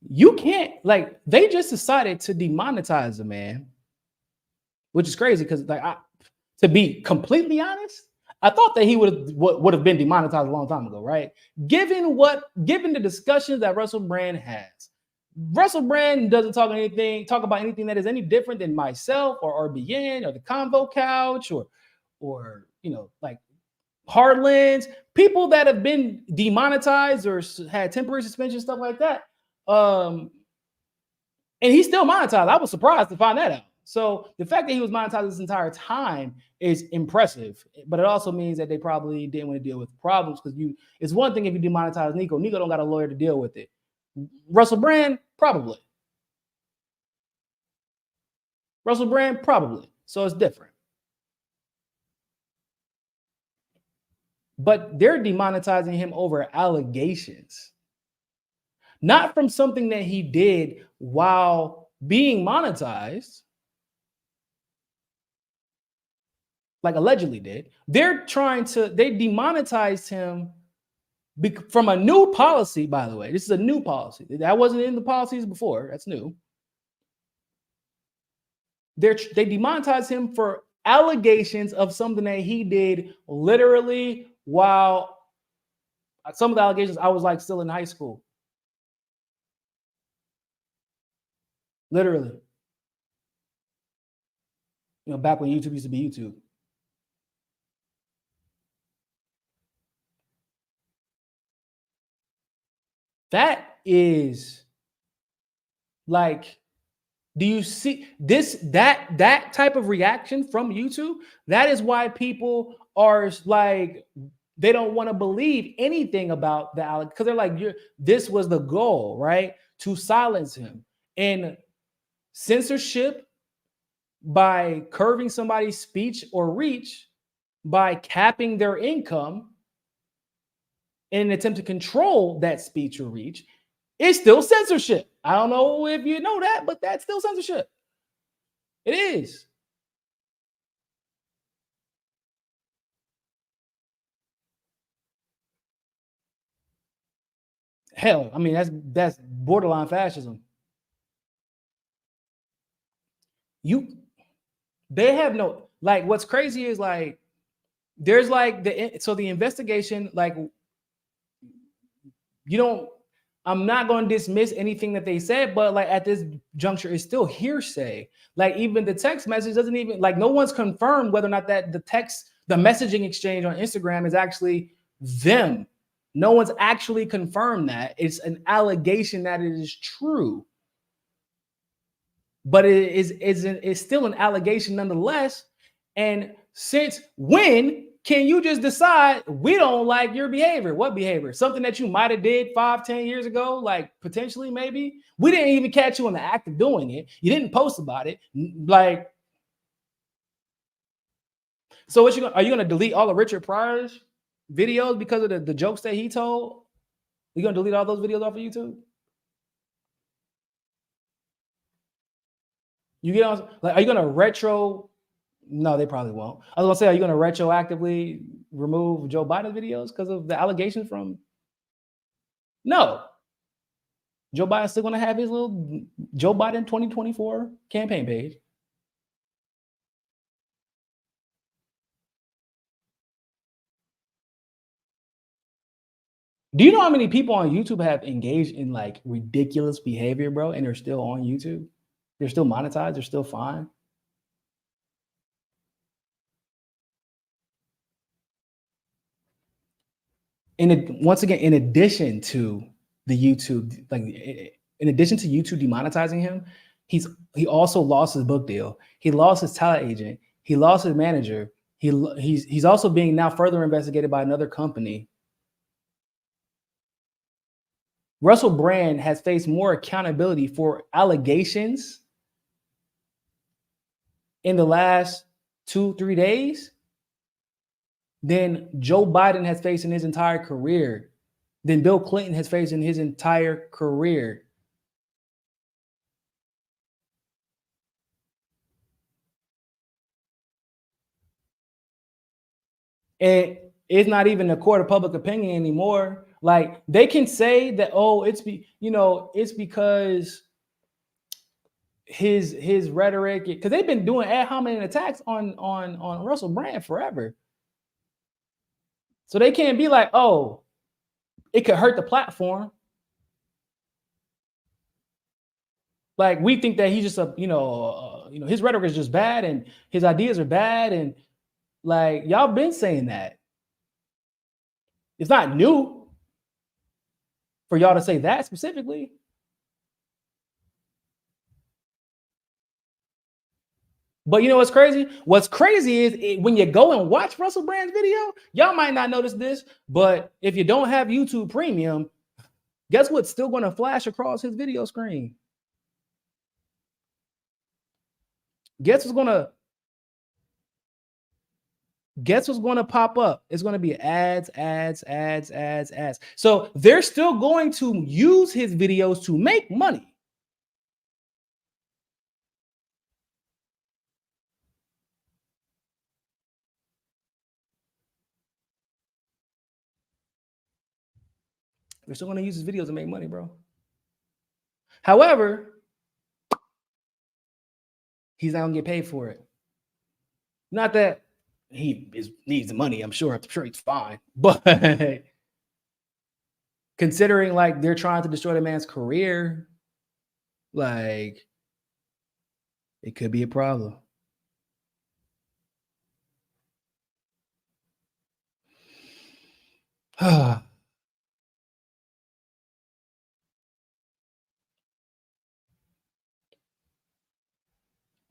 You can't, like, they just decided to demonetize the man, which is crazy because, like, to be completely honest, I thought that he would have been demonetized a long time ago, right? Given the discussions that Russell Brand has. Russell Brand doesn't talk about anything that is any different than myself or RBN or the Convo Couch or you know, like Hardlands, people that have been demonetized or had temporary suspension, stuff like that. And he's still monetized. I was surprised to find that out. So the fact that he was monetized this entire time is impressive, but it also means that they probably didn't want to deal with problems, because it's one thing if you demonetize Niko. Niko don't got a lawyer to deal with it. Russell Brand, probably. Russell Brand, probably. So it's different. But they're demonetizing him over allegations, not from something that he did while being monetized, like allegedly did. They demonetized him from a new policy, by the way. This is a new policy. That wasn't in the policies before. That's new. They demonetized him for allegations of something that he did literally while some of the allegations I was like still in high school. Literally. You know, back when YouTube used to be YouTube. That is like, do you see that type of reaction from YouTube? That is why people are like, they don't want to believe anything about the Alex, because they're like, this was the goal, right? To silence him. And censorship by curving somebody's speech or reach, by capping their income in an attempt to control that speech or reach, is still censorship. I don't know if you know that, but that's still censorship. It is. Hell, I mean, that's borderline fascism. They have no, like, what's crazy is like, there's like the investigation, like, I'm not going to dismiss anything that they said, but like at this juncture, it's still hearsay. Like even the text message doesn't even, like, no one's confirmed whether or not that the messaging exchange on Instagram is actually them. No one's actually confirmed that. It's an allegation that it is true. But it's still an allegation nonetheless. And since when can you just decide we don't like your behavior? What behavior? Something that you might have did 5-10 years ago, like potentially, maybe. We didn't even catch you in the act of doing it. You didn't post about it. Like, so are you gonna delete all of Richard Pryor's videos because of the jokes that he told? You gonna delete all those videos off of YouTube? You get on, like, are you gonna retro? No, they probably won't. I was gonna say, are you gonna retroactively remove Joe Biden's videos because of the allegations from? No. Joe Biden's still gonna have his little Joe Biden 2024 campaign page. Do you know how many people on YouTube have engaged in like ridiculous behavior, bro, and they're still on YouTube? They're still monetized. They're still fine. Once again, in addition to the YouTube, like in addition to YouTube demonetizing him, he also lost his book deal. He lost his talent agent. He lost his manager. He's also being now further investigated by another company. Russell Brand has faced more accountability for allegations in the last 2-3 days than Joe Biden has faced in his entire career, than Bill Clinton has faced in his entire career. And it's not even a court of public opinion anymore. Like they can say that, oh, it's because his rhetoric, because they've been doing ad hominem attacks on Russell Brand forever. So they can't be like, oh, it could hurt the platform. Like we think that he's just his rhetoric is just bad and his ideas are bad, and like y'all been saying that. It's not new for y'all to say that specifically. But you know what's crazy? What's crazy is when you go and watch Russell Brand's video, y'all might not notice this, but if you don't have YouTube Premium, guess what's still going to flash across his video screen? Guess what's going to pop up? It's going to be ads. So they're still going to use his videos to make money. They're still going to use his videos to make money, bro. However, he's not going to get paid for it. Not that he needs the money. I'm sure he's fine. But considering like they're trying to destroy the man's career, like it could be a problem.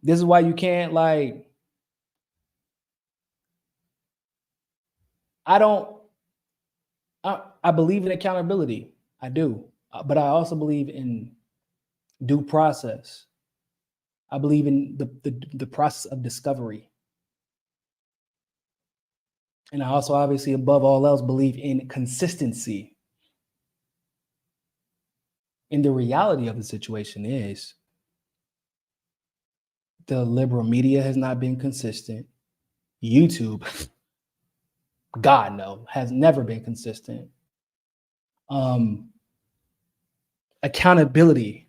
This is why you can't like. I believe in accountability. I do. But I also believe in due process. I believe in the process of discovery. And I also obviously, above all else, believe in consistency. And the reality of the situation is the liberal media has not been consistent. YouTube, God no, has never been consistent. Accountability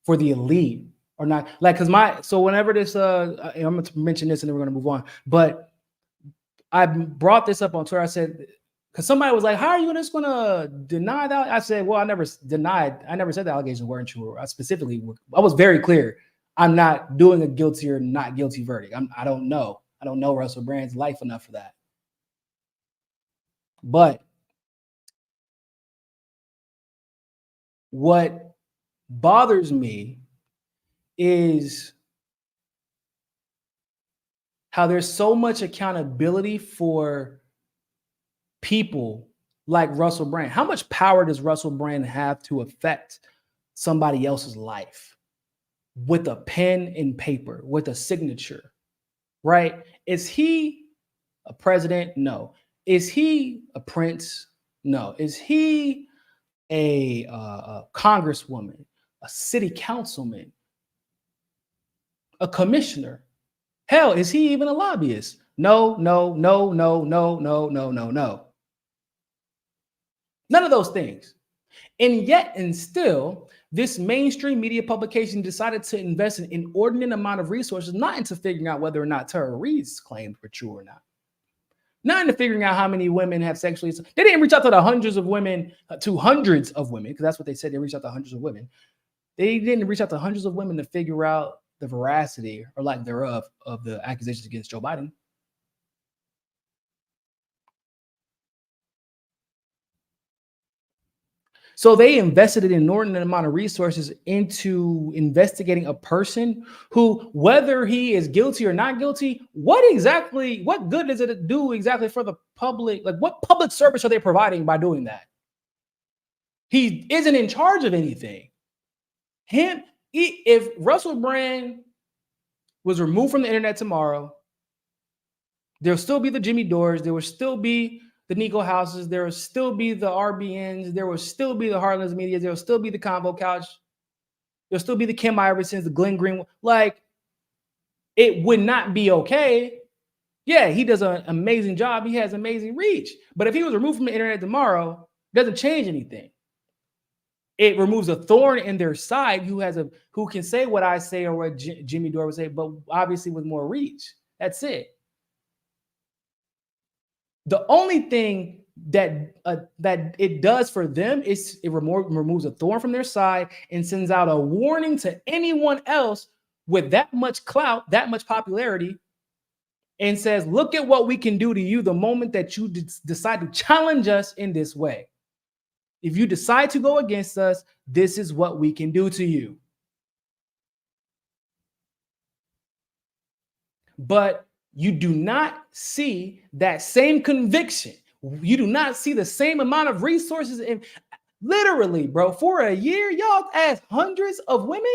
for the elite or not, like, because whenever this I'm going to mention this and then we're going to move on, but I brought this up on Twitter. I said, because somebody was like, how are you just going to deny that? I said, well, I never said the allegations weren't true. I was very clear. I'm not doing a guilty or not guilty verdict. I don't know Russell Brand's life enough for that. But what bothers me is how there's so much accountability for people like Russell Brand. How much power does Russell Brand have to affect somebody else's life with a pen and paper, with a signature, right? Is he a president? No. Is he a prince? No. Is he a congresswoman, a city councilman, a commissioner? Hell, is he even a lobbyist? No. None of those things. And yet, and still, this mainstream media publication decided to invest an inordinate amount of resources, not into figuring out whether or not Tara Reid's claims were true or not into figuring out how many women have sexually. They didn't reach out to the hundreds of women, because that's what they said. They reached out to hundreds of women. They didn't reach out to hundreds of women to figure out the veracity or lack thereof of the accusations against Joe Biden. So they invested an inordinate amount of resources into investigating a person who, whether he is guilty or not guilty, what good does it do exactly for the public? Like, what public service are they providing by doing that? He isn't in charge of anything. If Russell Brand was removed from the internet tomorrow, there'll still be the Jimmy Dores, there will still be the Niko Houses, there will still be the RBNs, there will still be the Heartless Media, there will still be the Combo Couch, there'll still be the Kim Iversons, the Glenn Green. Like, it would not be okay. Yeah, he does an amazing job. He has amazing reach. But if he was removed from the internet tomorrow, it doesn't change anything. It removes a thorn in their side who can say what I say or what Jimmy Dore would say, but obviously with more reach. That's it. The only thing that it does for them is it removes a thorn from their side and sends out a warning to anyone else with that much clout, that much popularity, and says, look at what we can do to you the moment that you decide to challenge us in this way. If you decide to go against us, this is what we can do to you. But you do not see that same conviction. You do not see the same amount of resources. And literally, bro, for a year, y'all asked hundreds of women.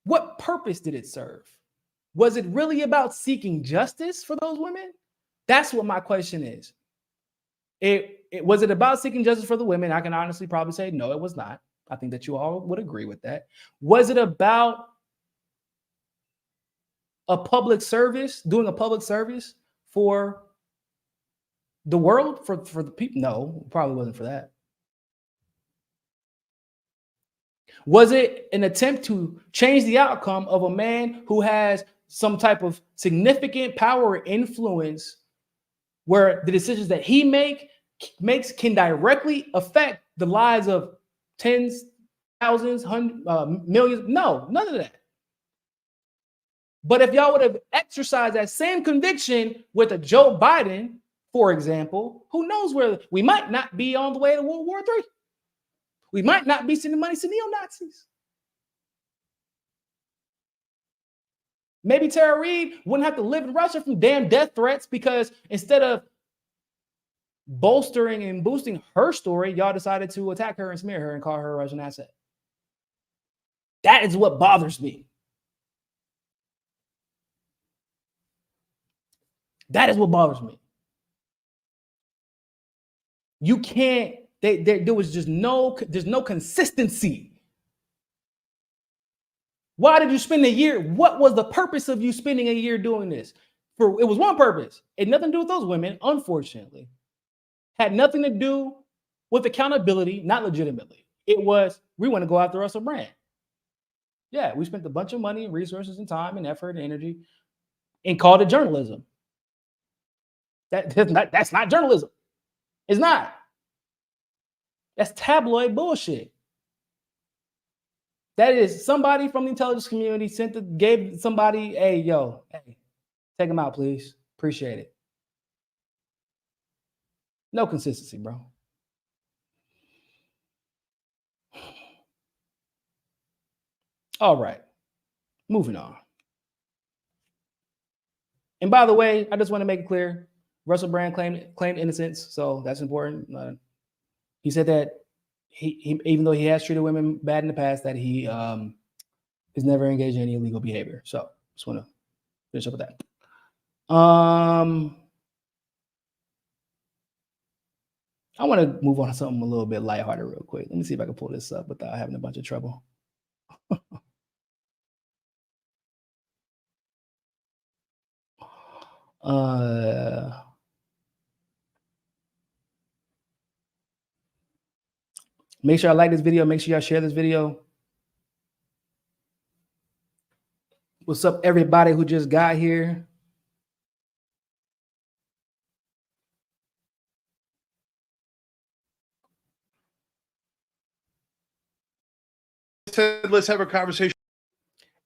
What purpose did it serve? Was it really about seeking justice for those women? That's what my question is. Was it about seeking justice for the women? I can honestly probably say no, it was not. I think that you all would agree with that. Was it about a public service, doing a public service for the world, for the people? No, probably wasn't for that. Was it an attempt to change the outcome of a man who has some type of significant power or influence where the decisions that he makes can directly affect the lives of tens, thousands, hundreds, millions? No, none of that. But if y'all would have exercised that same conviction with a Joe Biden, for example, who knows where we might not be on the way to World War III. We might not be sending money to neo-Nazis. Maybe Tara Reid wouldn't have to live in Russia from damn death threats, because instead of bolstering and boosting her story, y'all decided to attack her and smear her and call her a Russian asset. That is what bothers me. That is what bothers me. You can't, there was just there's no consistency. Why did you spend a year? What was the purpose of you spending a year doing this? It was one purpose. It had nothing to do with those women, unfortunately. Had nothing to do with accountability, not legitimately. It was, we want to go after Russell Brand. Yeah, we spent a bunch of money and resources and time and effort and energy and called it journalism. That's not journalism. It's not. That's tabloid bullshit. That is somebody from the intelligence community gave somebody, hey, take him out, please. Appreciate it. No consistency, bro. All right. Moving on. And by the way, I just want to make it clear, Russell Brand claimed innocence, so that's important. He said that he even though he has treated women bad in the past, that he is never engaged in any illegal behavior. So just want to finish up with that. I want to move on to something a little bit lighthearted real quick. Let me see if I can pull this up without having a bunch of trouble. Make sure I like this video. Make sure y'all share this video. What's up, everybody who just got here? Let's have a conversation.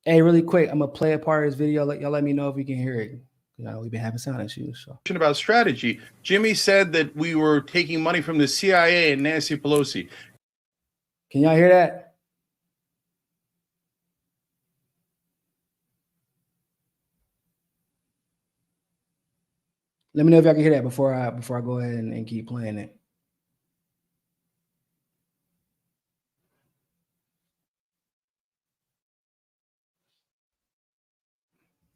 Hey, really quick, I'm gonna play a part of this video. Y'all let me know if you can hear it. You know, we've been having sound issues. So. About strategy, Jimmy said that we were taking money from the CIA and Nancy Pelosi. Can y'all hear that? Let me know if y'all can hear that before I go ahead and keep playing it.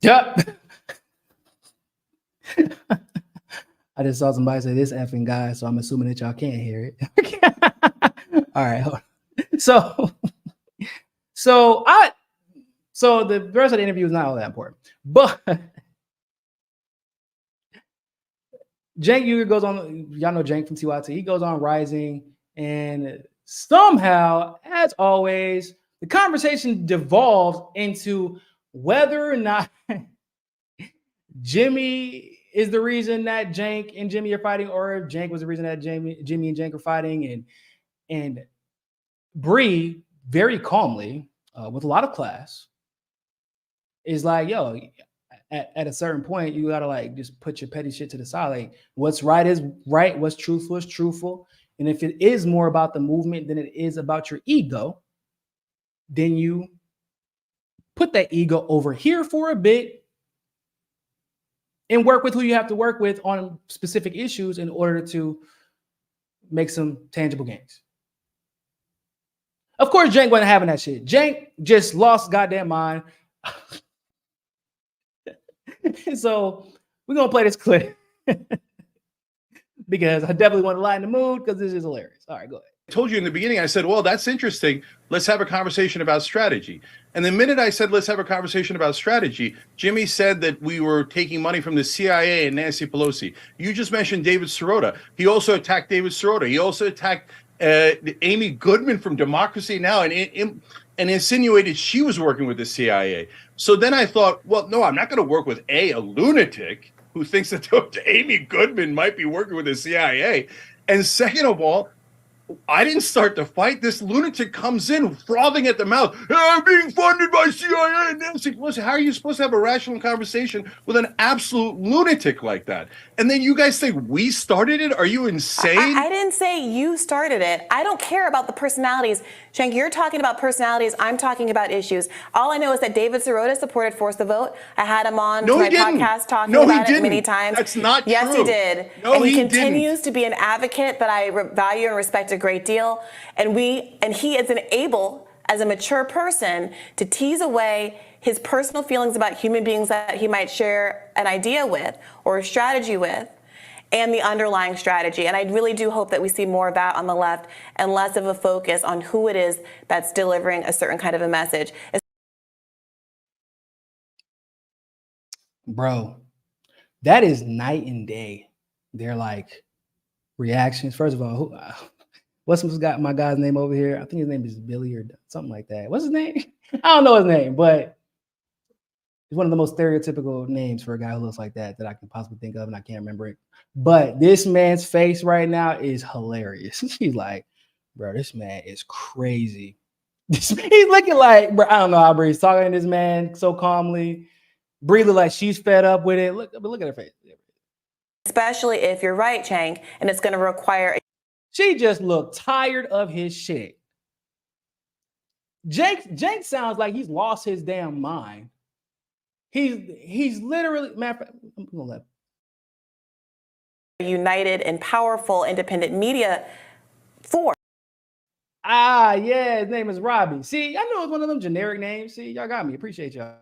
Yep. I just saw somebody say this effing guy, so I'm assuming that y'all can't hear it. All right. Hold on. So the rest of the interview is not all that important, but Cenk Uygur goes on. Y'all know Cenk from TYT. He goes on Rising, and somehow, as always, the conversation devolves into whether or not Jimmy is the reason that Cenk and Jimmy are fighting, or if Cenk was the reason that Jimmy and Cenk are fighting. And Bree, very calmly, with a lot of class, is like, yo, at a certain point, you gotta like just put your petty shit to the side. Like, what's right is right, what's truthful is truthful. And if it is more about the movement than it is about your ego, then you put that ego over here for a bit and work with who you have to work with on specific issues in order to make some tangible gains. Of course, Cenk wasn't having that shit. Cenk just lost goddamn mind. So we're going to play this clip because I definitely want to lighten the mood because this is hilarious. All right, go ahead. I told you in the beginning, I said, well, that's interesting. Let's have a conversation about strategy. And the minute I said, let's have a conversation about strategy, Jimmy said that we were taking money from the CIA and Nancy Pelosi. You just mentioned David Sirota. He also attacked David Sirota. He also attacked Amy Goodman from Democracy Now! and insinuated she was working with the CIA. So then I thought, well, no, I'm not going to work with a lunatic who thinks that Amy Goodman might be working with the CIA. And second of all, I didn't start the fight. This lunatic comes in frothing at the mouth. I'm being funded by CIA and Nancy Pelosi. How are you supposed to have a rational conversation with an absolute lunatic like that? And then you guys think we started it? Are you insane? I didn't say you started it. I don't care about the personalities. Cenk, you're talking about personalities. I'm talking about issues. All I know is that David Sirota supported Force the Vote. I had him on my podcast talking about it many times. That's not true. Yes, he did. No, and he continues to be an advocate that I value and respect a great deal. And he is able, as a mature person, to tease away his personal feelings about human beings that he might share an idea with or a strategy with, and the underlying strategy. And I really do hope that we see more of that on the left and less of a focus on who it is that's delivering a certain kind of a message. Bro, that is night and day. They're like reactions. First of all, what's my guy's name over here? I think his name is Billy or something like that. What's his name? I don't know his name, but it's one of the most stereotypical names for a guy who looks like that I can possibly think of, and I can't remember it. But this man's face right now is hilarious. He's like, bro, this man is crazy. He's looking like, bro, I don't know how Bree's talking to this man so calmly. Bree look like she's fed up with it. Look at her face. Especially if you're right, Cenk, and it's going to require. She just looked tired of his shit. Cenk sounds like he's lost his damn mind. He's literally, matter of fact, I'm gonna let united and powerful independent media force. Yeah, his name is Robbie. See, I know it's one of them generic names. See, y'all got me. Appreciate y'all.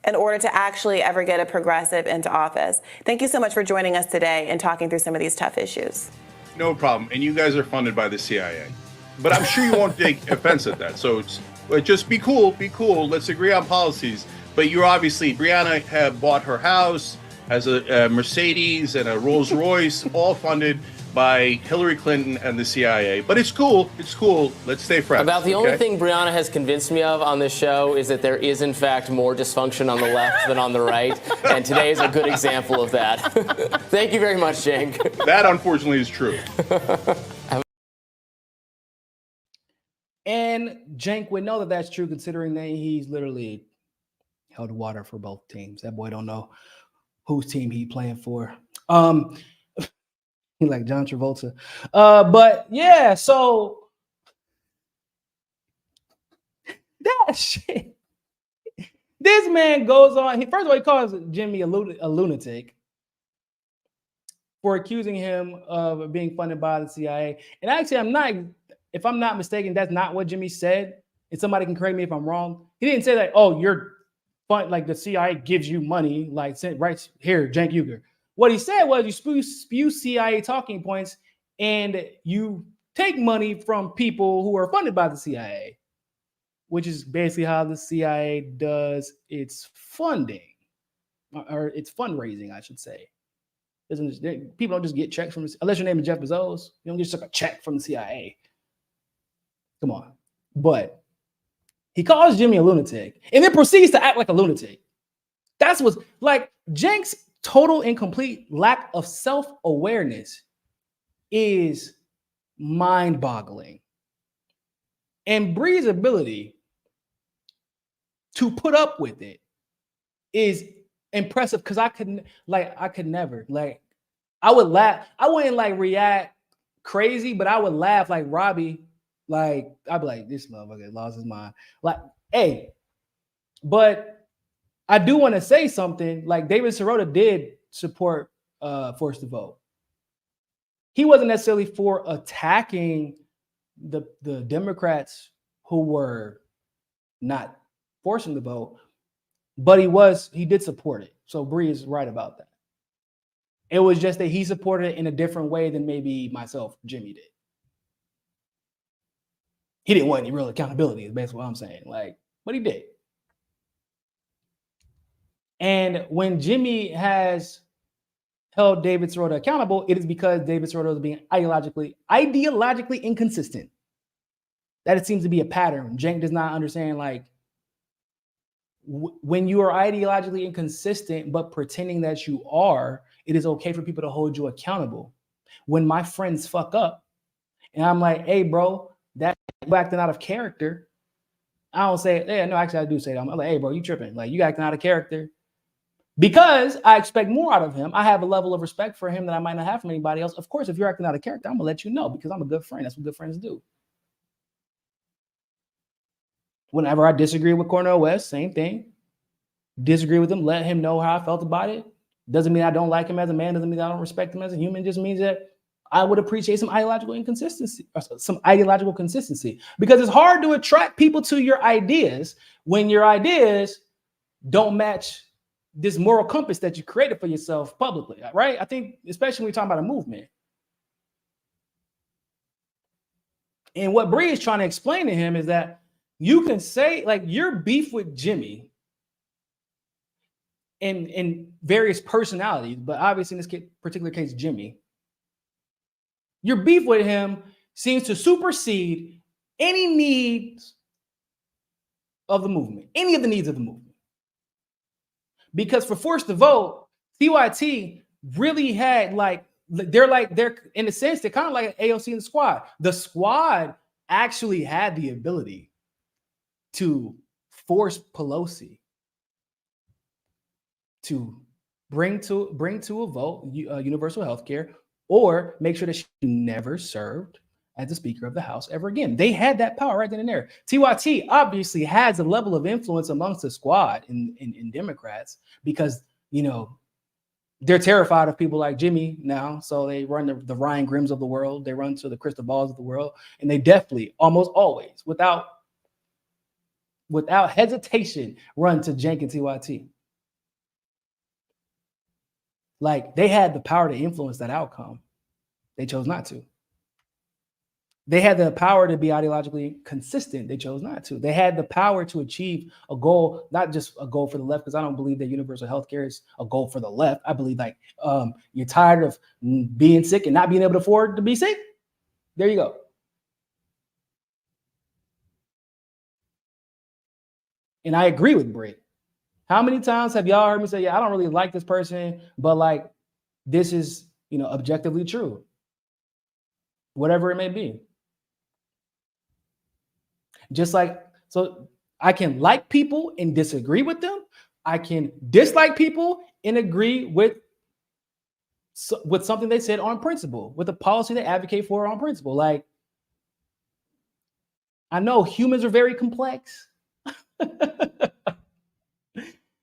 In order to actually ever get a progressive into office. Thank you so much for joining us today and talking through some of these tough issues. No problem. And you guys are funded by the CIA. But I'm sure you won't take offense at that. So just be cool. Be cool. Let's agree on policies. But you're obviously, Brianna had bought her house, has a Mercedes and a Rolls Royce, all funded by Hillary Clinton and the CIA. But it's cool. It's cool. Let's stay friends. About the only thing Brianna has convinced me of on this show is that there is, in fact, more dysfunction on the left than on the right. And today is a good example of that. Thank you very much, Cenk. That, unfortunately, is true. And Cenk would know that that's true, considering that he's literally held water for both teams. That boy don't know whose team he playing for. He like John Travolta. But yeah, so that shit. This man goes on. First of all, he calls Jimmy a lunatic for accusing him of being funded by the CIA. And actually, if I'm not mistaken, that's not what Jimmy said. And somebody can correct me if I'm wrong. He didn't say like, oh, you're fun, like the CIA gives you money, like right here, Cenk Uygur. What he said was you spew CIA talking points and you take money from people who are funded by the CIA, which is basically how the CIA does its funding, or its fundraising, I should say. People don't just get checks from, unless your name is Jeff Bezos, you don't just get a check from the CIA. Come on. But he calls Jimmy a lunatic and then proceeds to act like a lunatic. That's what's like Cenk's total and complete lack of self-awareness is mind-boggling. And Bree's ability to put up with it is impressive because I could never. Like, I would laugh. I wouldn't like react crazy, but I would laugh like Robbie. Like, I'd be like, this motherfucker lost his mind. Like, hey, but I do want to say something. Like, David Sirota did support Forced to Vote. He wasn't necessarily for attacking the Democrats who were not forcing the vote, but he did support it. So Bree is right about that. It was just that he supported it in a different way than maybe myself, Jimmy did. He didn't want any real accountability, is basically what I'm saying. Like, but he did. And when Jimmy has held David Sirota accountable, it is because David Sirota is being ideologically inconsistent. That it seems to be a pattern. Cenk does not understand, like, when you are ideologically inconsistent, but pretending that you are, it is okay for people to hold you accountable. When my friends fuck up and I'm like, hey, bro, that acting out of character, I don't say, yeah, no, actually I do say that. I'm like, hey, bro, you tripping. Like, you acting out of character. Because I expect more out of him. I have a level of respect for him that I might not have from anybody else. Of course, if you're acting out of character, I'm going to let you know because I'm a good friend. That's what good friends do. Whenever I disagree with Cornel West, same thing. Disagree with him, let him know how I felt about it. Doesn't mean I don't like him as a man. Doesn't mean I don't respect him as a human. Just means that I would appreciate some ideological inconsistency, or some ideological consistency. Because it's hard to attract people to your ideas when your ideas don't match this moral compass that you created for yourself publicly, right? I think, especially when we're talking about a movement. And what Bree is trying to explain to him is that you can say, like, your beef with Jimmy in various personalities, but obviously in this particular case, Jimmy, your beef with him seems to supersede any needs of the movement, any of the needs of the movement. Because for Forced to Vote, TYT really had they're in a sense, they're kind of like an AOC and the Squad. The Squad actually had the ability to force Pelosi to bring to a vote universal health care, or make sure that she never served as the Speaker of the House ever again. They had that power right then and there. TYT obviously has a level of influence amongst the Squad in Democrats because, you know, they're terrified of people like Jimmy now. So they run the Ryan Grimms of the world. They run to the Crystal Balls of the world. And they definitely, almost always, without hesitation, run to Cenk and TYT. Like, they had the power to influence that outcome. They chose not to. They had the power to be ideologically consistent. They chose not to. They had the power to achieve a goal, not just a goal for the left, because I don't believe that universal health care is a goal for the left. I believe, like, you're tired of being sick and not being able to afford to be sick. There you go. And I agree with Brie. How many times have y'all heard me say, yeah, I don't really like this person, but like, this is, you know, objectively true, whatever it may be. Just like, so I can like people and disagree with them, I can dislike people and agree with something they said on principle, with a policy they advocate for on principle. Like, I know humans are very complex.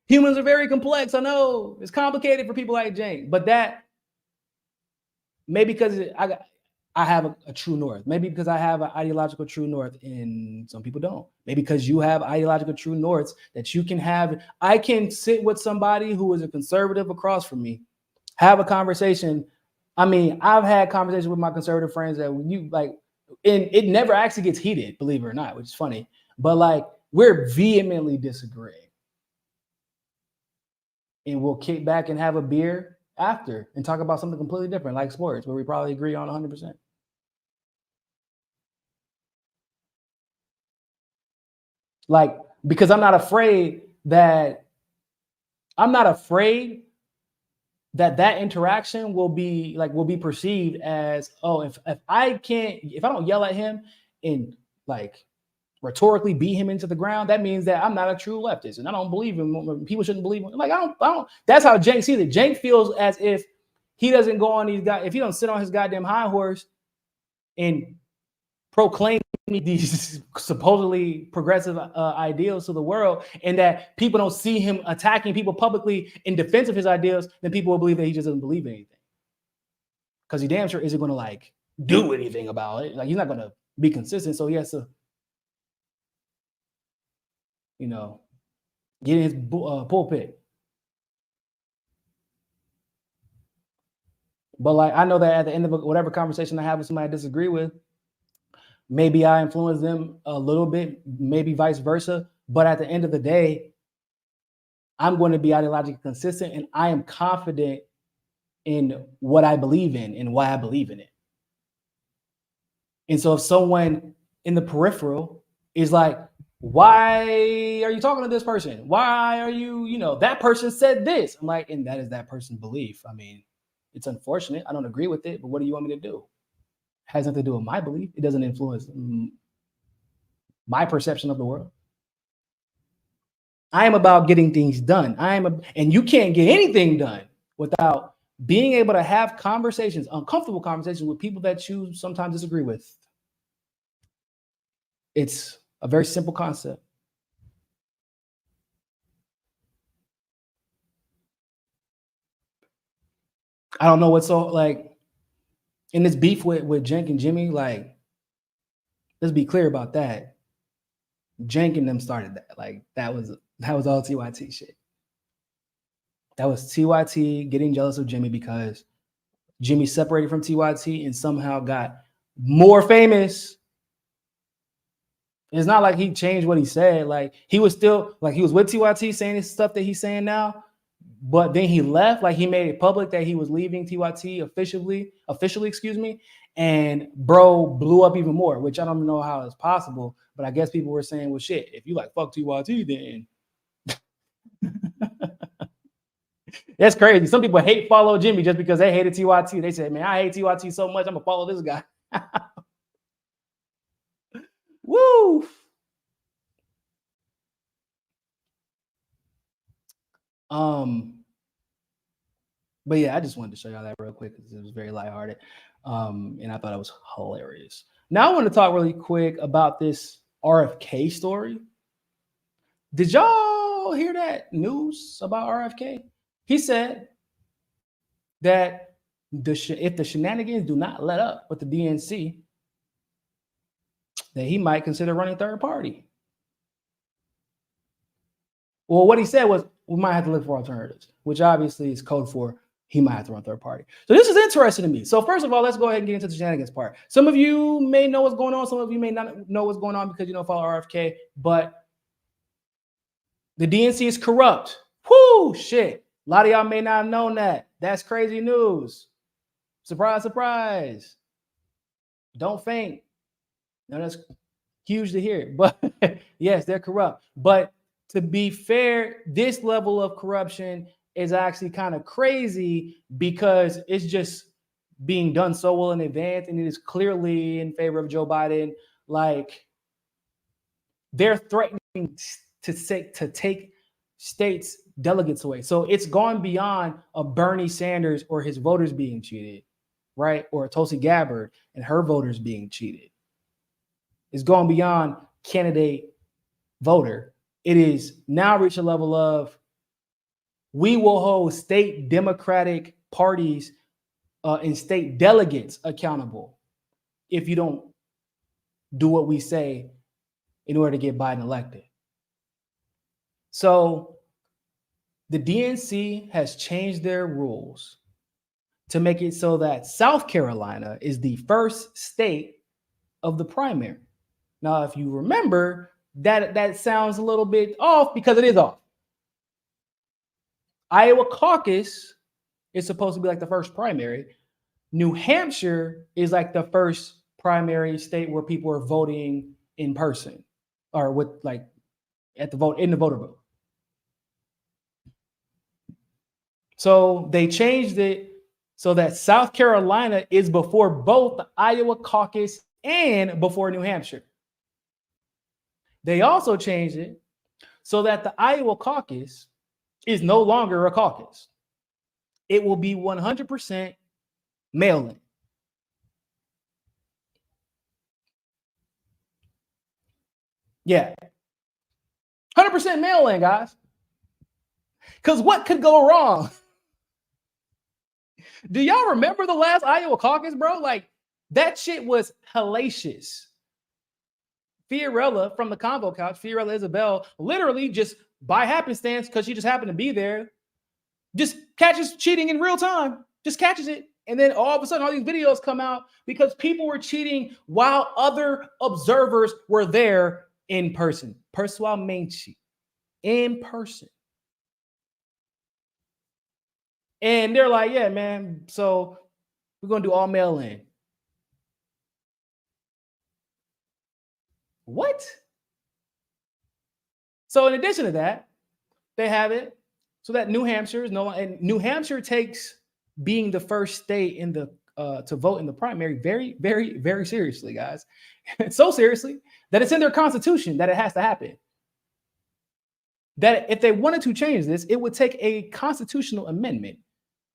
Humans are very complex. I know it's complicated for people like Jane, but that maybe because I have a true north. Maybe because I have an ideological true north, and some people don't. Maybe because you have ideological true norths that you can have. I can sit with somebody who is a conservative across from me, have a conversation. I mean, I've had conversations with my conservative friends that when you like, and it never actually gets heated, believe it or not, which is funny. But like, we're vehemently disagreeing. And we'll kick back and have a beer after and talk about something completely different, like sports, where we probably agree on 100%. Like, because I'm not afraid that that interaction will be perceived as, oh, if I don't yell at him and like rhetorically beat him into the ground, that means that I'm not a true leftist and I don't believe him. People shouldn't believe him. Like, I don't. That's how Cenk sees it. Cenk feels as if he doesn't go on these guys, if he don't sit on his goddamn high horse and proclaim these supposedly progressive ideals to the world, and that people don't see him attacking people publicly in defense of his ideals, then people will believe that he just doesn't believe in anything. Because he damn sure isn't going to like do anything about it. Like, he's not going to be consistent. So he has to, you know, get in his pulpit. But like, I know that at the end of whatever conversation I have with somebody I disagree with, maybe I influence them a little bit, maybe vice versa. But at the end of the day, I'm going to be ideologically consistent, and I am confident in what I believe in and why I believe in it. And so if someone in the peripheral is like, why are you talking to this person? Why are you, that person said this. I'm like, and that is that person's belief. I mean, it's unfortunate. I don't agree with it, but what do you want me to do? It has nothing to do with my belief. It doesn't influence my perception of the world. I am about getting things done. And you can't get anything done without being able to have conversations, uncomfortable conversations with people that you sometimes disagree with. It's a very simple concept. I don't know what's so like in this beef with Cenk and Jimmy. Like, let's be clear about that. Cenk and them started that. Like, that was all TYT shit. That was TYT getting jealous of Jimmy because Jimmy separated from TYT and somehow got more famous. It's not like he changed what he said. Like, he was still like, he was with TYT saying this stuff that he's saying now, but then he left. Like, he made it public that he was leaving TYT officially, and bro blew up even more, which I don't know how it's possible, but I guess people were saying, well, shit, if you like fuck TYT, then that's crazy. Some people follow Jimmy just because they hated TYT. They said, man, I hate TYT so much, I'm gonna follow this guy. Woo! But yeah, I just wanted to show y'all that real quick because it was very lighthearted. And I thought it was hilarious. Now I want to talk really quick about this RFK story. Did y'all hear that news about RFK? He said that if the shenanigans do not let up with the DNC, that he might consider running third party. Well, what he said was we might have to look for alternatives, which obviously is code for he might have to run third party. So this is interesting to me. So first of all, let's go ahead and get into the shenanigans part. Some of you may know what's going on. Some of you may not know what's going on because you don't follow RFK, but the DNC is corrupt. Whoo, shit. A lot of y'all may not have known that. That's crazy news. Surprise, surprise. Don't faint. Now that's huge to hear. But yes, they're corrupt. But to be fair, this level of corruption is actually kind of crazy because it's just being done so well in advance, and it is clearly in favor of Joe Biden. Like, they're threatening to take states delegates away. So it's gone beyond a Bernie Sanders or his voters being cheated, right? Or a Tulsi Gabbard and her voters being cheated. It's gone beyond candidate voter. It is now reached a level of we will hold state Democratic parties and state delegates accountable if you don't do what we say in order to get Biden elected. So the DNC has changed their rules to make it so that South Carolina is the first state of the primary. Now, if you remember, that sounds a little bit off because it is off. Iowa caucus is supposed to be like the first primary. New Hampshire is like the first primary state where people are voting in person or with like at the vote in the voter booth. So they changed it so that South Carolina is before both the Iowa caucus and before New Hampshire. They also changed it so that the Iowa caucus is no longer a caucus. It will be 100% mail-in. Yeah. 100% mail-in, guys. Because what could go wrong? Do y'all remember the last Iowa caucus, bro? Like, that shit was hellacious. Fiorella from the Convo Couch, Fiorella Isabel, literally just by happenstance, because she just happened to be there, just catches cheating in real time. Just catches it. And then all of a sudden, all these videos come out because people were cheating while other observers were there in person. Pessoalmente. In person. And they're like, yeah, man, so we're going to do all mail-in. What? So in addition to that, they have it so that New Hampshire is and New Hampshire takes being the first state in the to vote in the primary very, very, very seriously, guys. So seriously that it's in their constitution that it has to happen. That if they wanted to change this, it would take a constitutional amendment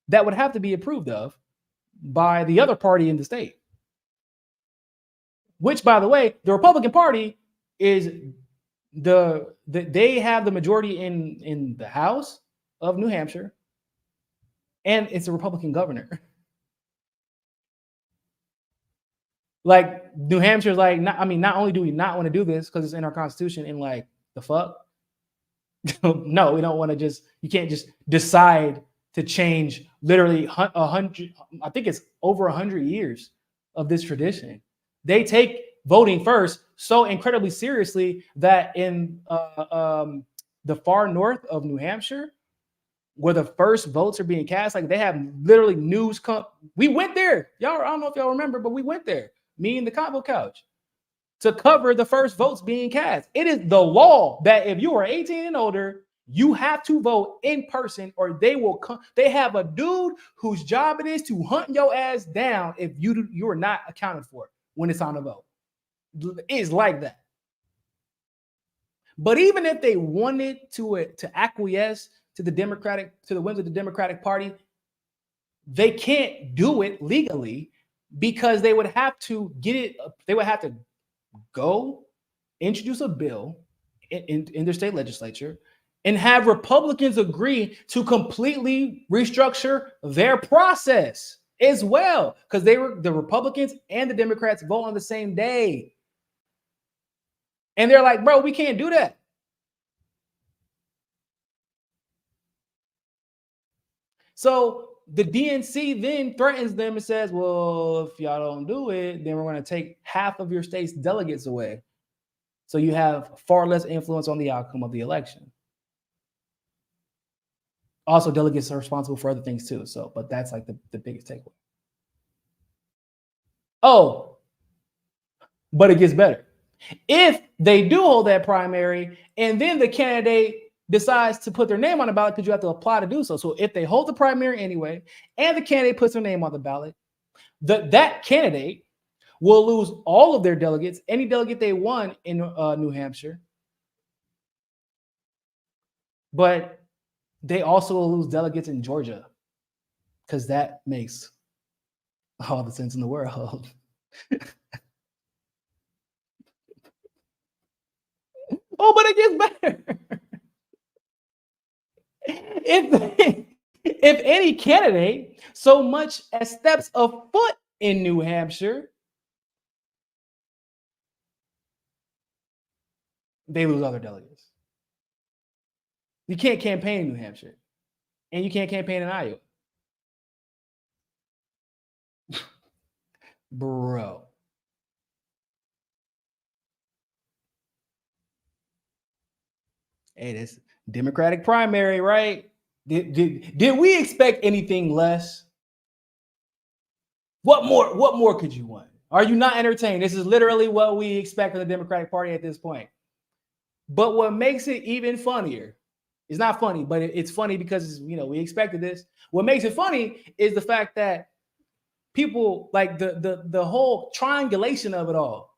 that would have to be approved of by the other party in the state. Which, by the way, the Republican Party is they have the majority in the House of New Hampshire, and it's a Republican governor. Like New Hampshire's like, not only do we not want to do this because it's in our constitution, and like the fuck, no, we don't want to just. You can't just decide to change literally 100. I think it's over 100 years of this tradition. They take voting first so incredibly seriously that in the far north of New Hampshire, where the first votes are being cast, like they have literally news. We went there, y'all. I don't know if y'all remember, but we went there. Me and the Convo Couch to cover the first votes being cast. It is the law that if you are 18 and older, you have to vote in person, or they will come. They have a dude whose job it is to hunt your ass down if you are not accounted for when it's on the vote. It's like that. But even if they wanted to acquiesce to the whims of the Democratic Party, they can't do it legally because they would have to get it. They would have to go introduce a bill in their state legislature and have Republicans agree to completely restructure their process as well, because the Republicans and the Democrats vote on the same day. And they're like, bro, we can't do that. So the DNC then threatens them and says, well, if y'all don't do it, then we're going to take half of your state's delegates away. So you have far less influence on the outcome of the election. Also, delegates are responsible for other things too. So, but that's like the biggest takeaway. Oh, but it gets better. If they do hold that primary and then the candidate decides to put their name on the ballot, because you have to apply to do so. So if they hold the primary anyway, and the candidate puts their name on the ballot, that candidate will lose all of their delegates, any delegate they won in New Hampshire. But they also will lose delegates in Georgia because that makes all the sense in the world. Oh, but it gets better. If any candidate so much as steps a foot in New Hampshire, they lose other delegates. You can't campaign in New Hampshire, and you can't campaign in Iowa. Bro. Hey, this Democratic primary, right? Did we expect anything less? What more could you want? Are you not entertained? This is literally what we expect from the Democratic Party at this point. But what makes it even funnier, it's not funny, but it's funny because we expected this. What makes it funny is the fact that people like the whole triangulation of it all.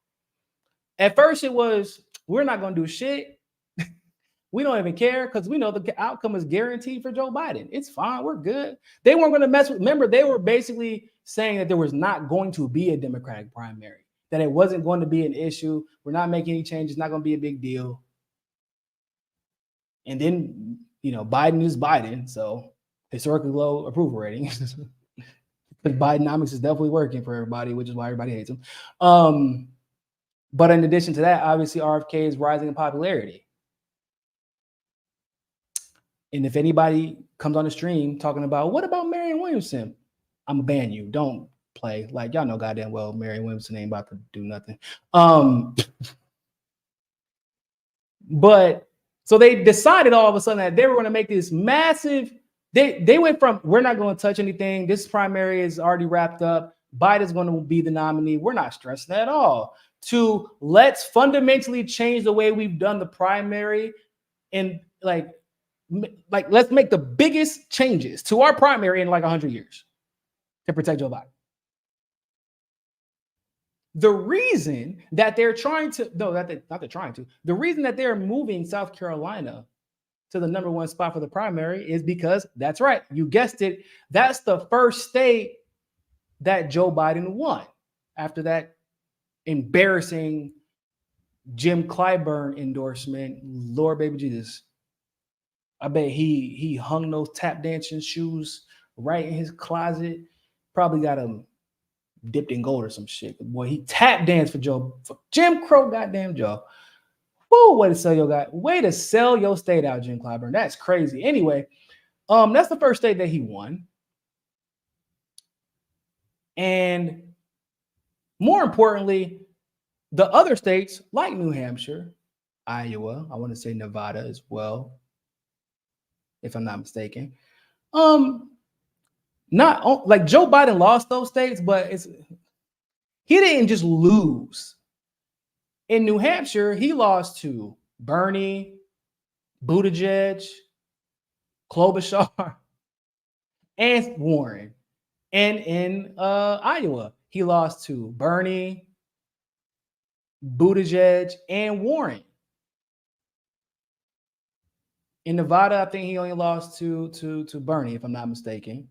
At first, it was we're not going to do shit. We don't even care because we know the outcome is guaranteed for Joe Biden. It's fine. We're good. They weren't going to mess with. Remember, they were basically saying that there was not going to be a Democratic primary, that it wasn't going to be an issue. We're not making any changes. It's not going to be a big deal. And then, Biden is Biden. So historically low approval ratings. But Bidenomics is definitely working for everybody, which is why everybody hates him. But in addition to that, obviously RFK is rising in popularity. And if anybody comes on the stream talking about, what about Marianne Williamson? I'm gonna ban you. Don't play. Like, y'all know goddamn well Marianne Williamson ain't about to do nothing. But so they decided all of a sudden that they were going to make this massive. They went from we're not going to touch anything. This primary is already wrapped up. Biden's going to be the nominee. We're not stressing at all. To let's fundamentally change the way we've done the primary, and like let's make the biggest changes to our primary in like 100 years to protect Joe Biden. The reason that they're the reason that they're moving South Carolina to the number one spot for the primary is because that's right. You guessed it. That's the first state that Joe Biden won after that embarrassing Jim Clyburn endorsement. Lord baby Jesus. I bet he hung those tap dancing shoes right in his closet. Probably got them dipped in gold or some shit. Boy, he tap danced for Jim Crow, goddamn Joe. Woo, way to sell your state out, Jim Clyburn. That's crazy. Anyway, that's the first state that he won. And more importantly, the other states like New Hampshire, Iowa, I want to say Nevada as well, if I'm not mistaken. Not like Joe Biden lost those states, but he didn't just lose. In New Hampshire, he lost to Bernie, Buttigieg, Klobuchar, and Warren. And in Iowa, he lost to Bernie, Buttigieg, and Warren. In Nevada, I think he only lost to Bernie, if I'm not mistaken.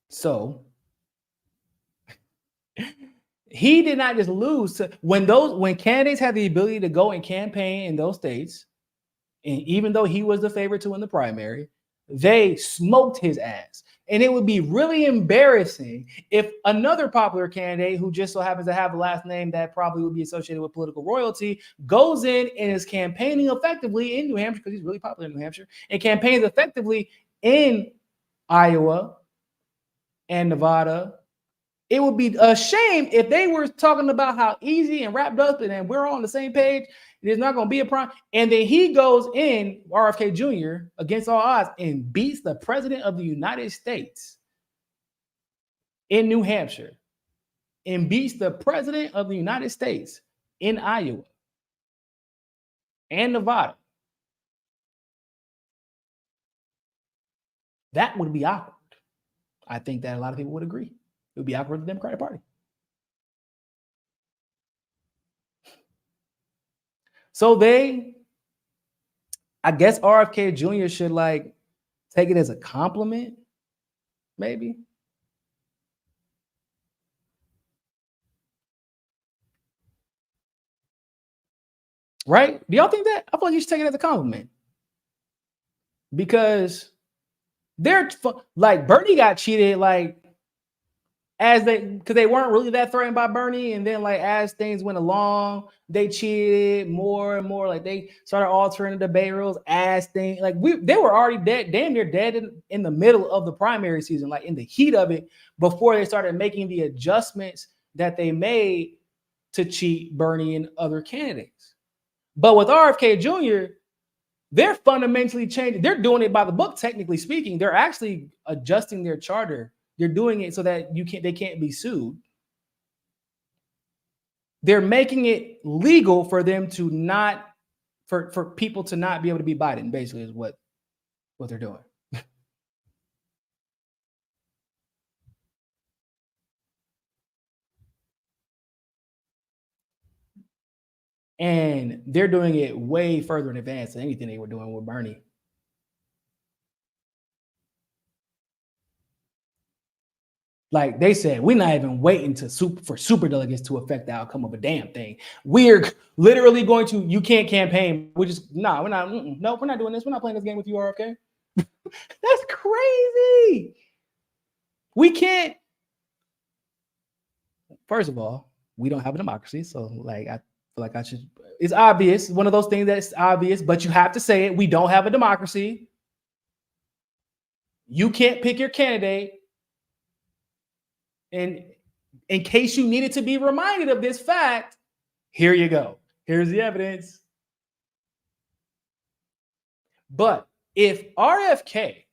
So he did not just lose to when candidates have the ability to go and campaign in those states, and even though he was the favorite to win the primary, they smoked his ass. And it would be really embarrassing if another popular candidate who just so happens to have a last name that probably would be associated with political royalty goes in and is campaigning effectively in New Hampshire, because he's really popular in New Hampshire, and campaigns effectively in Iowa and Nevada. It would be a shame if they were talking about how easy and wrapped up and we're all on the same page. There's not going to be a problem. And then he goes in, RFK Jr., against all odds and beats the president of the United States in New Hampshire and beats the president of the United States in Iowa and Nevada. That would be awkward. I think that a lot of people would agree. It would be awkward for the Democratic Party. So I guess RFK Jr. should like take it as a compliment, maybe. Right? Do y'all think that? I thought you should take it as a compliment. Because they're like Bernie got cheated, like because they weren't really that threatened by Bernie, and then like as things went along, they cheated more and more. Like they started altering the debate rules as things like they were already dead, damn near dead in the middle of the primary season, like in the heat of it, before they started making the adjustments that they made to cheat Bernie and other candidates. But with RFK Jr., they're fundamentally changing. They're doing it by the book, technically speaking. They're actually adjusting their charter. They're doing it so that they can't be sued. They're making it legal for them to not, for people to not be able to be Biden, basically, is what they're doing. And they're doing it way further in advance than anything they were doing with Bernie. Like they said, we're not even waiting for super delegates to affect the outcome of a damn thing. We're literally going to, you can't campaign. We're not doing this. We're not playing this game with you, RFK. That's crazy. We can't. First of all, we don't have a democracy. So like, I feel like it's obvious. One of those things that's obvious, but you have to say it. We don't have a democracy. You can't pick your candidate. And in case you needed to be reminded of this fact, here you go. Here's the evidence. But if RFK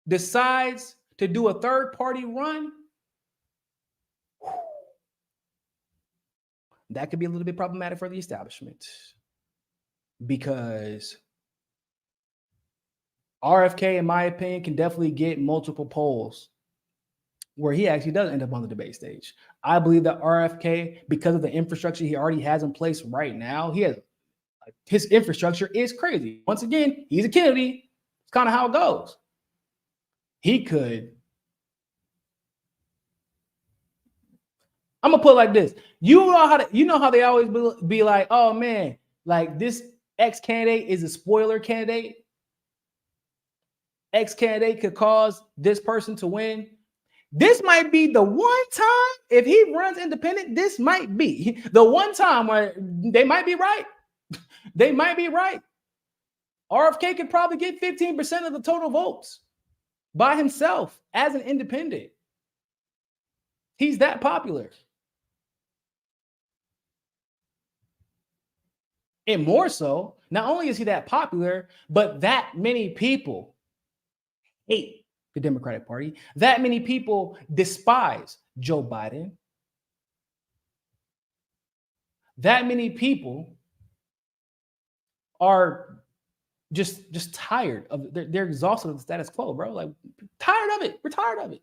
decides to do a third-party run, that could be a little bit problematic for the establishment. Because RFK, in my opinion, can definitely get multiple polls where he actually does end up on the debate stage. I believe that RFK, because of the infrastructure he already has in place right now, his infrastructure is crazy. Once again, he's a Kennedy. It's kind of how it goes. He could. I'm gonna put it like this. You know how they always be like, oh man, like this X candidate is a spoiler candidate. X candidate could cause this person to win. This might be the one time, if he runs independent, this might be the one time where they might be right. They might be right. RFK could probably get 15% of the total votes by himself as an independent. He's that popular. And more so, not only is he that popular, but that many people hate the Democratic Party. That many people despise Joe Biden. That many people are just tired of it. They're exhausted of the status quo, bro. Like tired of it. We're tired of it.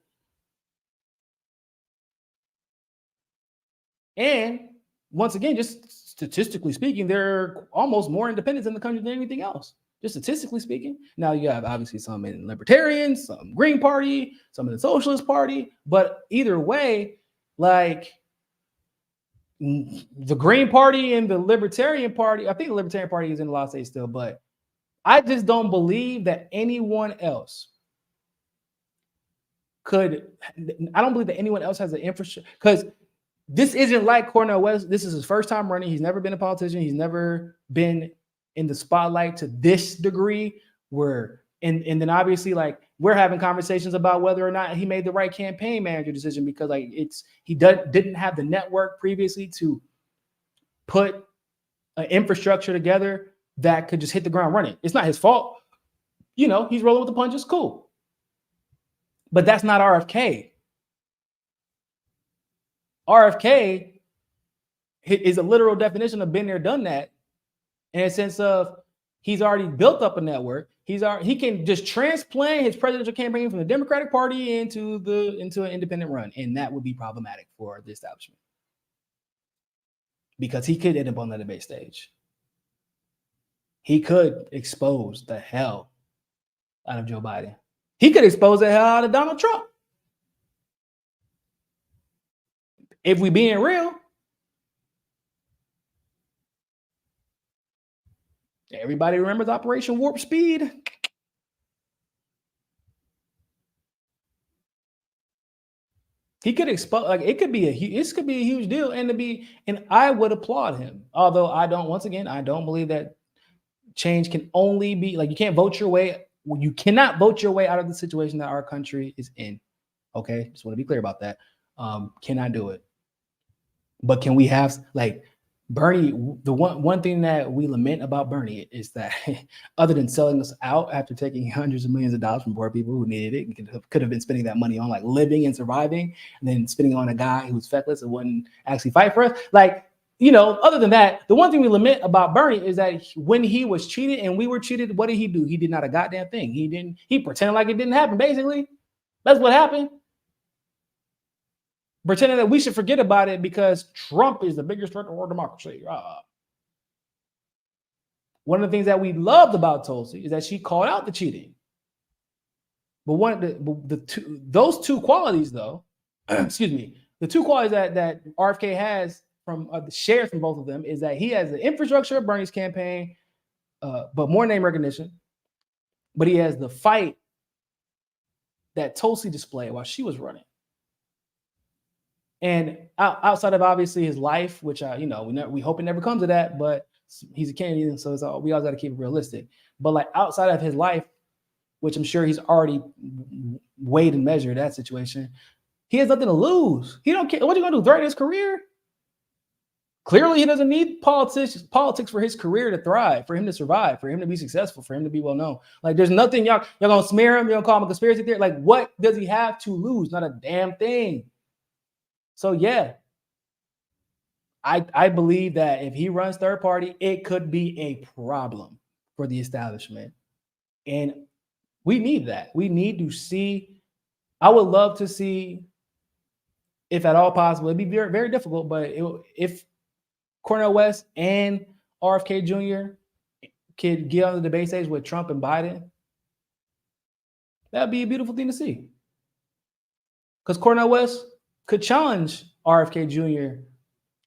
And once again, just statistically speaking, there are almost more independents in the country than anything else. Just statistically speaking. Now you have obviously some in Libertarians, some Green Party, some in the Socialist Party, but either way, like the Green Party and the Libertarian Party, I think the Libertarian Party is in a lot of states still, but I just don't believe that anyone else I don't believe that anyone else has the infrastructure, because this isn't like Cornel West. This is his first time running. He's never been a politician. He's never been in the spotlight to this degree and then obviously like we're having conversations about whether or not he made the right campaign manager decision, because like he didn't have the network previously to put an infrastructure together that could just hit the ground running. It's not his fault. You know, he's rolling with the punches. Cool. But that's not RFK. RFK is a literal definition of been there, done that, in a sense of he's already built up a network. He can just transplant his presidential campaign from the Democratic Party into an independent run, and that would be problematic for the establishment. because he could end up on the debate stage. He could expose the hell out of Joe Biden. He could expose the hell out of Donald Trump. If we being real, everybody remembers Operation Warp Speed. He could expose, like it could be a huge deal, and I would applaud him. Although I don't believe that change can only be like you can't vote your way. You cannot vote your way out of the situation that our country is in. Okay, just want to be clear about that. Cannot do it. But can we have like Bernie? The one thing that we lament about Bernie is that other than selling us out after taking hundreds of millions of dollars from poor people who needed it, and could have been spending that money on like living and surviving, and then spending it on a guy who was feckless and wouldn't actually fight for us. Like, you know, other than that, the one thing we lament about Bernie is that when he was cheated and we were cheated, what did he do? He did not a goddamn thing. He pretended like it didn't happen. Basically, that's what happened. Pretending that we should forget about it because Trump is the biggest threat to our democracy. One of the things that we loved about Tulsi is that she called out the cheating. But those two qualities, though, excuse me, the two qualities that RFK has from shared from both of them is that he has the infrastructure of Bernie's campaign, but more name recognition. But he has the fight that Tulsi displayed while she was running. And outside of obviously his life, which we hope it never comes to that, but he's a Canadian, so we always got to keep it realistic. But like outside of his life, which I'm sure he's already weighed and measured that situation, he has nothing to lose. He don't care. What are you gonna do? Threaten his career? Clearly, he doesn't need politics for his career to thrive, for him to survive, for him to be successful, for him to be well known. Like, there's nothing y'all gonna smear him. You're gonna call him a conspiracy theorist. Like, what does he have to lose? Not a damn thing. So yeah, I believe that if he runs third party, it could be a problem for the establishment. And we need that. We need to see, I would love to see, if at all possible, it'd be very, very difficult, but if Cornel West and RFK Jr. could get on the debate stage with Trump and Biden, that'd be a beautiful thing to see. Because Cornel West could challenge RFK Jr.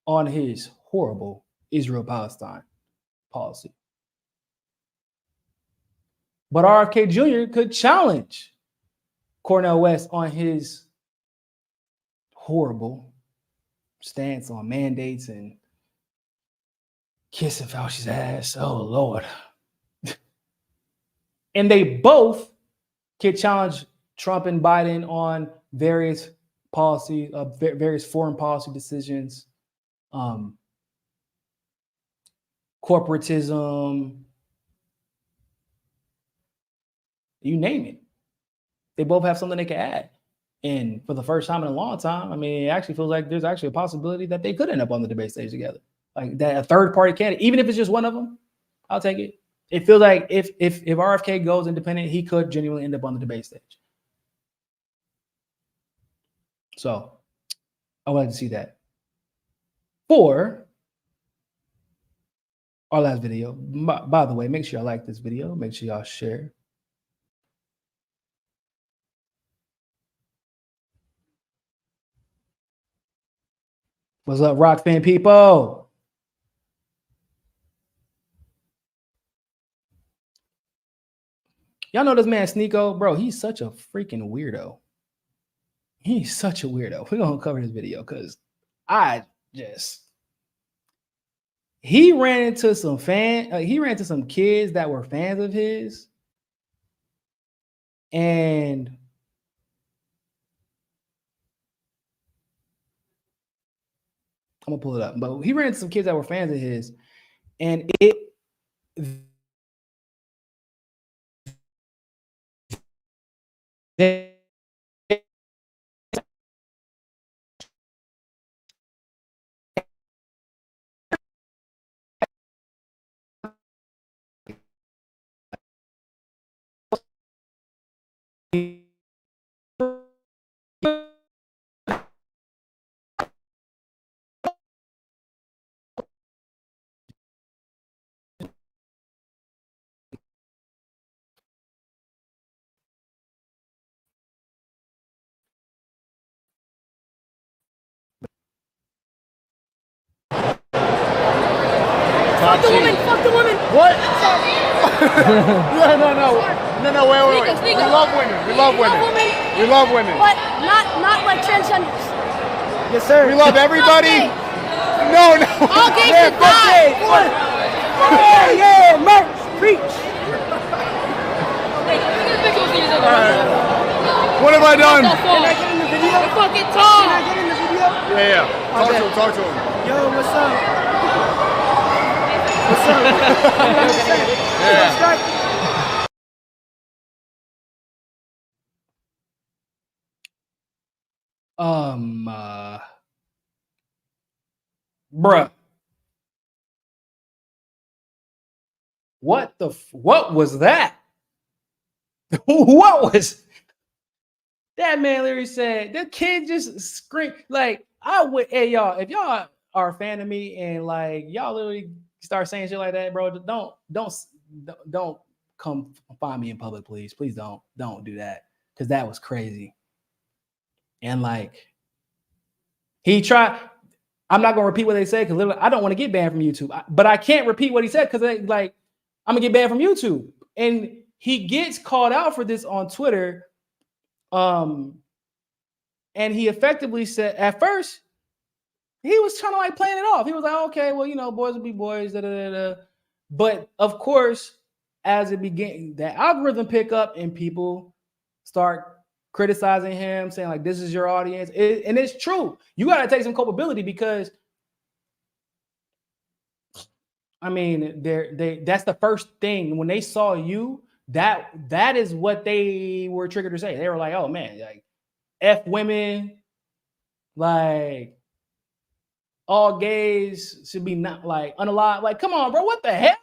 on his horrible Israel-Palestine policy. But RFK Jr. could challenge Cornel West on his horrible stance on mandates and kissing Fauci's ass. Oh, Lord. And they both could challenge Trump and Biden on various policy, various foreign policy decisions, corporatism, you name it. They both have something they can add. And for the first time in a long time, I mean, it actually feels like there's actually a possibility that they could end up on the debate stage together. Like that, a third party candidate, even if it's just one of them, I'll take it. It feels like if RFK goes independent, he could genuinely end up on the debate stage. So I would like to see that. For our last video, by the way, make sure y'all like this video. Make sure y'all share. What's up, rock fan people? Y'all know this man Sneako, bro. He's such a freaking weirdo. He's such a weirdo. We're gonna cover this video because he ran into some kids that were fans of his, and I'm gonna pull it up. But he ran into some kids that were fans of his, and Fuck the woman. Fuck the woman. What? No, wait. Sneako. We love women. We love women. We love women. But not like transgenders. Yes, sir. We love everybody. No. All gays Yeah, should fuck die. gays. Yeah, merch, preach. What have I done? Can I get in the video? Fucking tall. Can I get in the video? Yeah. Talk to him. Yo, what's up? What's up? Yeah. Bruh. What was that? What was that? Man literally said the kid just screamed like I would. Hey y'all, if y'all are a fan of me and like y'all literally start saying shit like that, bro, don't come find me in public, please don't do that, because that was crazy. And like he tried. I'm not gonna repeat what they said because literally I don't want to get banned from YouTube, but I can't repeat what he said because like I'm gonna get banned from YouTube. And he gets called out for this on Twitter. And he effectively said at first he was trying to like playing it off. He was like, okay, well, you know, boys will be boys. Da, da, da, da. But of course, as it began, the algorithm pick up and people start criticizing him, saying like, this is your audience. And it's true. You got to take some culpability because I mean, that's the first thing when they saw you, that is what they were triggered to say. They were like, oh man, like F women, like all gays should be not like unalive. Like, come on, bro, what the hell?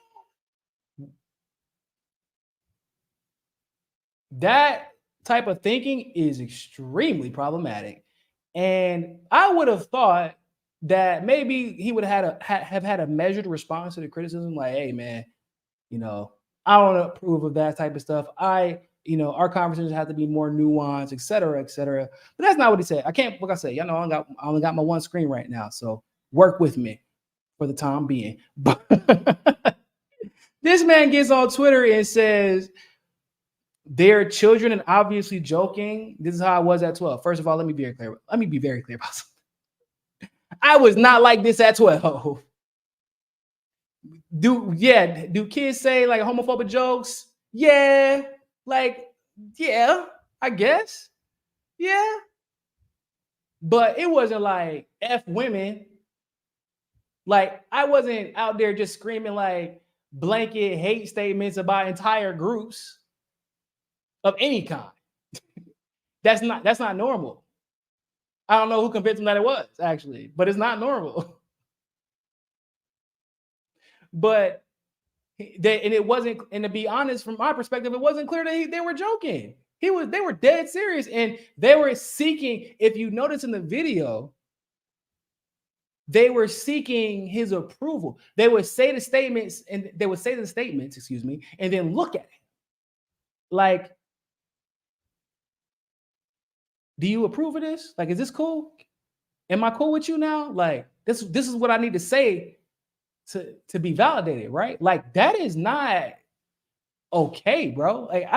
That type of thinking is extremely problematic. And I would have thought that maybe he would have had a measured response to the criticism, like, hey man, you know, I don't approve of that type of stuff. Our conversations have to be more nuanced, et cetera, et cetera. But that's not what he said. I can't, like I said, y'all know I only got my one screen right now, so work with me for the time being. But this man gets on Twitter and says they're children and obviously joking. This is how I was at 12. First of all, let me be very clear about something. I was not like this at 12. Do kids say like homophobic jokes? Yeah, I guess. Yeah. But it wasn't like F women. Like I wasn't out there just screaming like blanket hate statements about entire groups of any kind. That's not normal. I don't know who convinced him that it was, actually, but it's not normal. But it wasn't, and to be honest, from my perspective, it wasn't clear that they were joking. They were dead serious, and they were seeking, if you notice in the video, they were seeking his approval. They would say the statements, and then look at it. Like, do you approve of this? Like, is this cool? Am I cool with you now? Like, this is what I need to say to be validated, right? Like, that is not okay, bro. Like,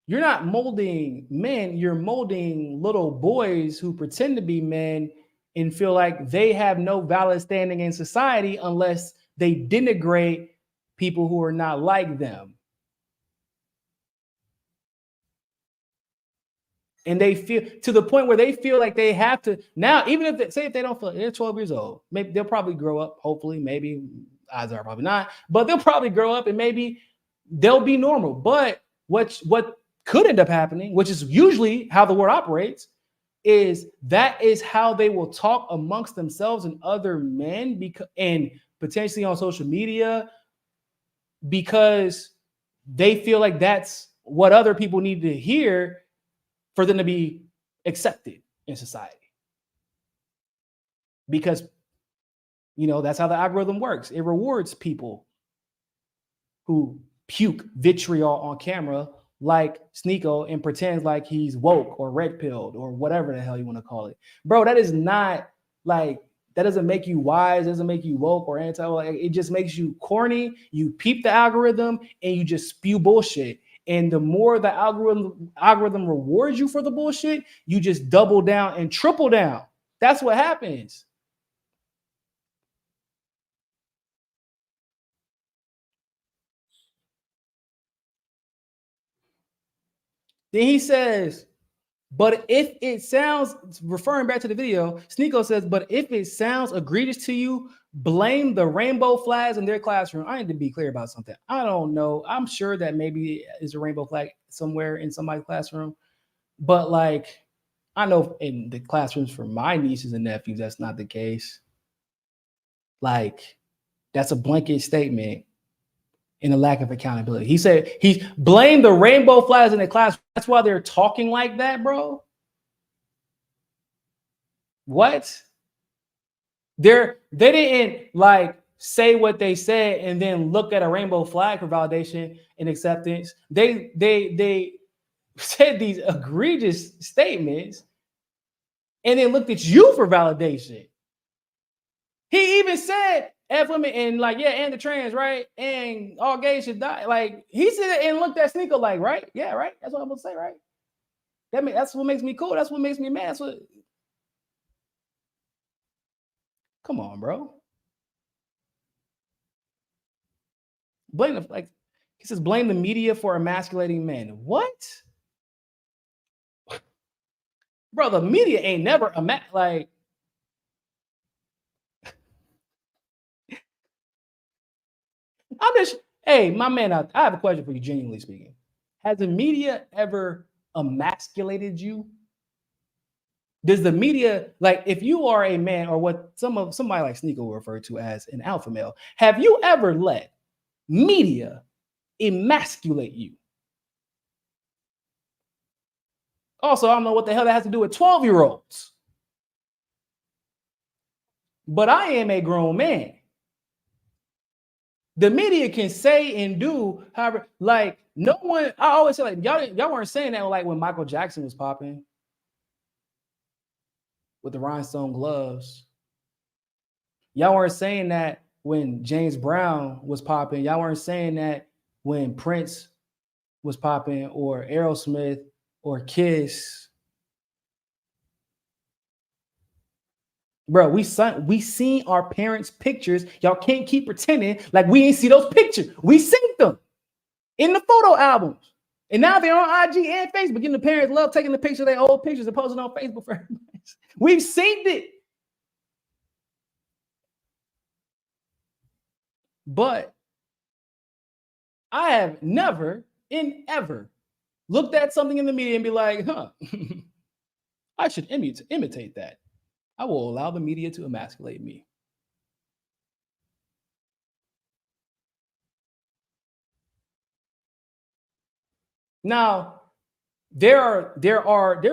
you're not molding men, you're molding little boys who pretend to be men and feel like they have no valid standing in society unless they denigrate people who are not like them. And they feel to the point where they feel like they have to now, even if they don't feel they're 12 years old, maybe they'll probably grow up. Hopefully, maybe odds are probably not, but they'll probably grow up and maybe they'll be normal. But what could end up happening, which is usually how the world operates, is that is how they will talk amongst themselves and other men and potentially on social media, because they feel like that's what other people need to hear for them to be accepted in society. Because, that's how the algorithm works. It rewards people who puke vitriol on camera like Sneako and pretends like he's woke or red pilled or whatever the hell you want to call it. Bro, that is not like that doesn't make you wise, doesn't make you woke or anti. Like, it just makes you corny. You peep the algorithm and you just spew bullshit. And the more the algorithm rewards you for the bullshit, you just double down and triple down. That's what happens. Then he says, but if it sounds, referring back to the video, Sneako says, but if it sounds egregious to you, blame the rainbow flags in their classroom. I need to be clear about something. I don't know. I'm sure that maybe is a rainbow flag somewhere in somebody's classroom. But like, I know in the classrooms for my nieces and nephews, that's not the case. Like, that's a blanket statement and a lack of accountability. He said he blamed the rainbow flags in the class. That's why they're talking like that, bro. What? They didn't like say what they said and then look at a rainbow flag for validation and acceptance. They said these egregious statements and then looked at you for validation. He even said F women and like, yeah, and the trans, right? And all gays should die. Like, he said it and looked at Sneako like, right? Yeah, right? That's what I'm gonna say, right? That's what makes me cool. That's what makes me mad. That's what. Come on, bro. Blame the, like, he says, blame the media for emasculating men. What? Bro, the media ain't never like. I'm just, hey, my man, I have a question for you, genuinely speaking. Has the media ever emasculated you? Does the media, like, if you are a man or what somebody like Sneako will refer to as an alpha male, have you ever let media emasculate you? Also, I don't know what the hell that has to do with 12-year-olds. But I am a grown man. The media can say and do, however, like, no one, I always say, like, y'all weren't saying that like when Michael Jackson was popping with the rhinestone gloves. Y'all weren't saying that when James Brown was popping. Y'all weren't saying that when Prince was popping or Aerosmith or Kiss. Bro, we seen our parents' pictures. Y'all can't keep pretending like we ain't see those pictures. We seen them in the photo albums. And now they're on IG and Facebook. Getting the parents love taking the picture of their old pictures and posting on Facebook for everybody. We've seen it. But I have never and ever looked at something in the media and be like, huh, I should imitate that. I will allow the media to emasculate me. Now, there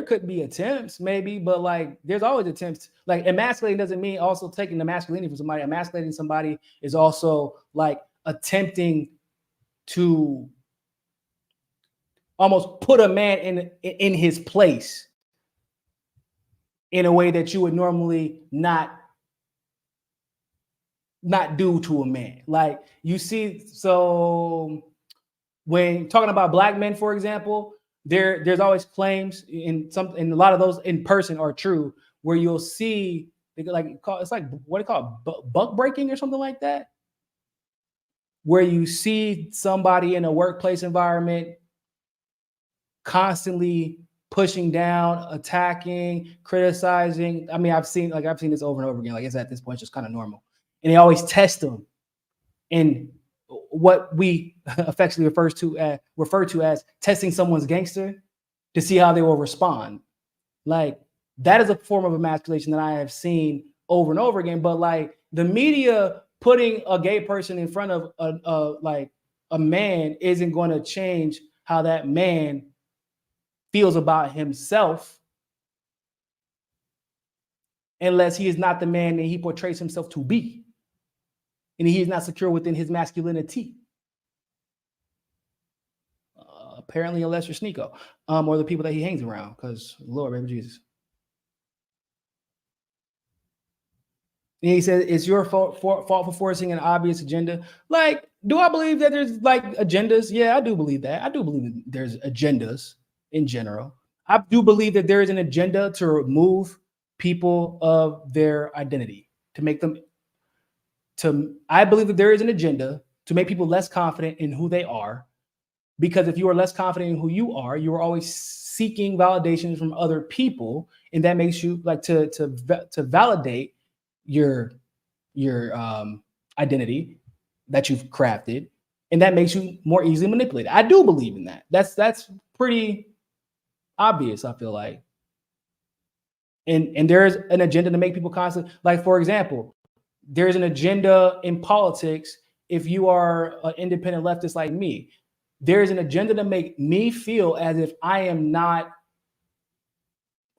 could be attempts, maybe, but like there's always attempts. Like, emasculating doesn't mean also taking the masculinity from somebody. Emasculating somebody is also like attempting to almost put a man in his place in a way that you would normally not do to a man. Like, you see, so when talking about black men, for example, there's always claims and a lot of those in person are true, where you'll see it's like what do you call it, buck breaking or something like that, where you see somebody in a workplace environment constantly pushing down, attacking, criticizing. I mean, I've seen this over and over again. Like, it's at this point just kind of normal. And they always test them in what we affectionately refer to as testing someone's gangster to see how they will respond. Like, that is a form of emasculation that I have seen over and over again. But like, the media putting a gay person in front of a man isn't going to change how that man feels about himself, unless he is not the man that he portrays himself to be, and he is not secure within his masculinity. Apparently, unless you're Sneako, or the people that he hangs around, because Lord, baby Jesus. And he said, it's your fault for forcing an obvious agenda. Like, do I believe that there's like agendas? Yeah, I do believe that. I do believe that there's agendas in general. I do believe that there is an agenda to remove people of their identity, to make them, I believe that there is an agenda to make people less confident in who they are. Because if you are less confident in who you are always seeking validations from other people. And that makes you like to validate your identity that you've crafted, and that makes you more easily manipulated. I do believe in that. That's pretty obvious, I feel like. And there's an agenda to make people constant. Like, for example, there's an agenda in politics. If you are an independent leftist like me, there's an agenda to make me feel as if I am not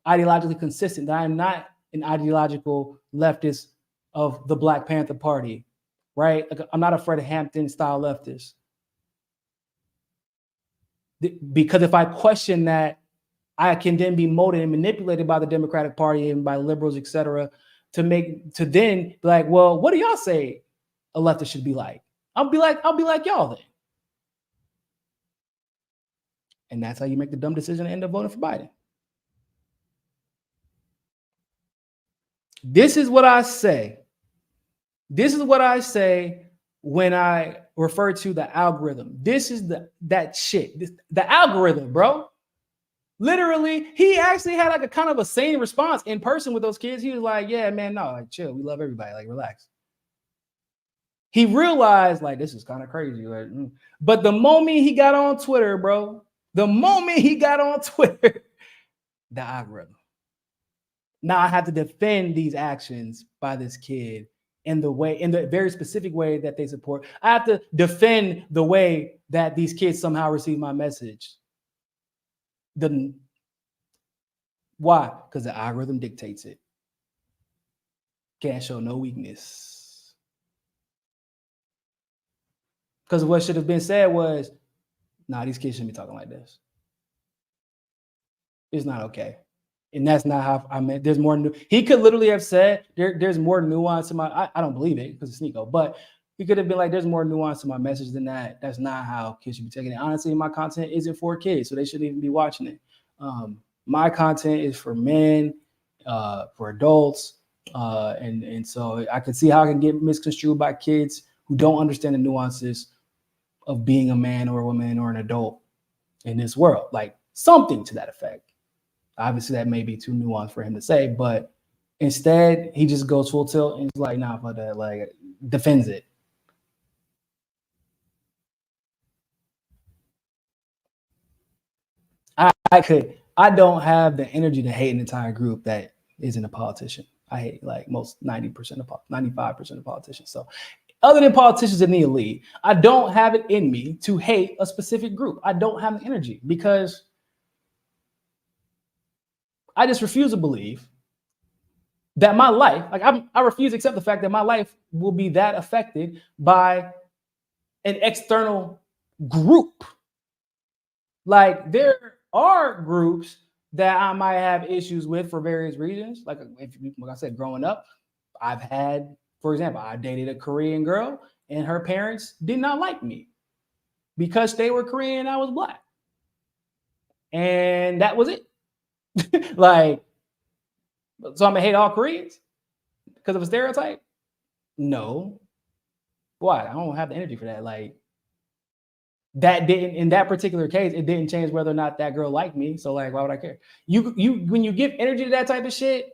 ideologically consistent, that I am not an ideological leftist of the Black Panther Party, right? Like, I'm not a Fred Hampton style leftist. Because if I question that, I can then be molded and manipulated by the Democratic Party and by liberals, et cetera, to then be like, well, what do y'all say a leftist should be like? I'll be like y'all then. And that's how you make the dumb decision and end up voting for Biden. This is what I say. This is what I say when I refer to the algorithm. This is that shit. The algorithm, bro. Literally, he actually had like a kind of a sane response in person with those kids. He was like, yeah, man, no, like chill. We love everybody. Like, relax. He realized like this is kind of crazy. Like, but the moment he got on Twitter, bro, the algorithm. Now I have to defend these actions by this kid in the very specific way that they support. I have to defend the way that these kids somehow receive my message. Why? Because the algorithm dictates it. Can't show no weakness. Because what should have been said was, nah, these kids shouldn't be talking like this. It's not okay. And that's not how I meant. There's more. He could literally have said, there's more nuance to my, I don't believe it because it's Sneako, but he could have been like, there's more nuance to my message than that. That's not how kids should be taking it. Honestly, my content isn't for kids, so they shouldn't even be watching it. My content is for men, for adults. And so I can see how it can get misconstrued by kids who don't understand the nuances of being a man or a woman or an adult in this world, like something to that effect. Obviously, that may be too nuanced for him to say, but instead, he just goes full tilt and he's like, nah, fuck that, like, defends it. I don't have the energy to hate an entire group that isn't a politician. I hate like most 95% of politicians. So other than politicians in the elite, I don't have it in me to hate a specific group. I don't have the energy because I just refuse to believe that my life, like I refuse to accept the fact that my life will be that affected by an external group. Like there are groups that I might have issues with for various reasons. Like I said, growing up, I've had, for example, I dated a Korean girl and her parents did not like me because they were Korean and I was Black. And that was it. Like, so I'm gonna hate all Koreans because of a stereotype? No. Why? I don't have the energy for that. Like, that didn't, in that particular case, it didn't change whether or not that girl liked me. So like, why would I care? You when you give energy to that type of shit,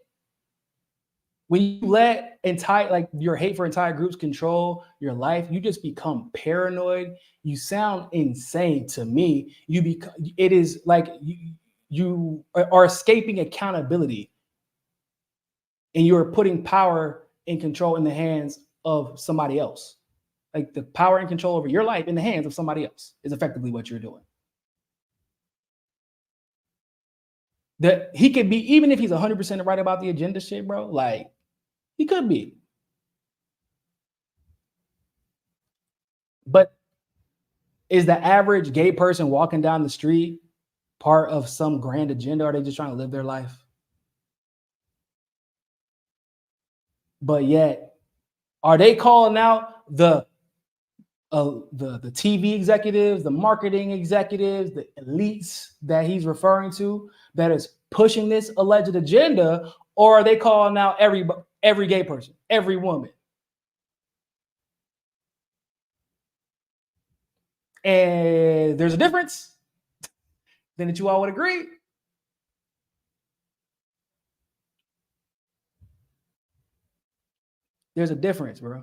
when you let like your hate for entire groups control your life, you just become paranoid. You sound insane to me. It is like you are escaping accountability and you're putting power and control in the hands of somebody else. Like the power and control over your life in the hands of somebody else is effectively what you're doing. That he could be, even if he's 100% right about the agenda shit, bro, like he could be. But is the average gay person walking down the street part of some grand agenda? Or are they just trying to live their life? but yet are they calling out the TV executives, the marketing executives, the elites that he's referring to that is pushing this alleged agenda, or are they calling out every gay person, every woman? And there's a difference. Then that you all would agree. There's a difference, bro.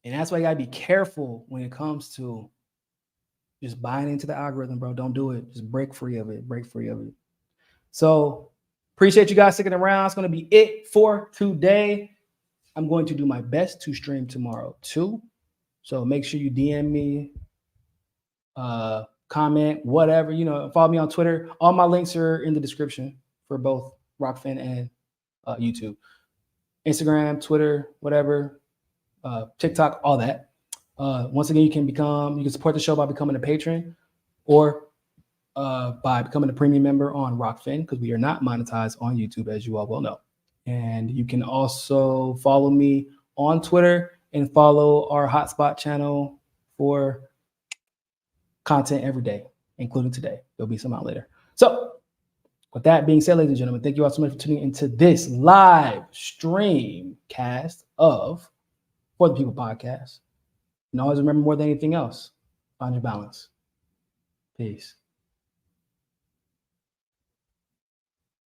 And that's why you gotta be careful when it comes to just buying into the algorithm, bro. Don't do it. Just break free of it. Break free of it. So appreciate you guys sticking around. It's gonna be it for today. I'm going to do my best to stream tomorrow too. So make sure you DM me, comment, whatever, follow me on Twitter. All my links are in the description for both Rockfin and YouTube. Instagram, Twitter, whatever, TikTok, all that. Once again, you can support the show by becoming a patron or by becoming a premium member on Rockfin, because we are not monetized on YouTube, as you all well know. And you can also follow me on Twitter and follow our hotspot channel for content every day, including today. There'll be some out later. So with that being said, ladies and gentlemen, thank you all so much for tuning into this live stream cast of For the People podcast. And always remember, more than anything else, find your balance. Peace.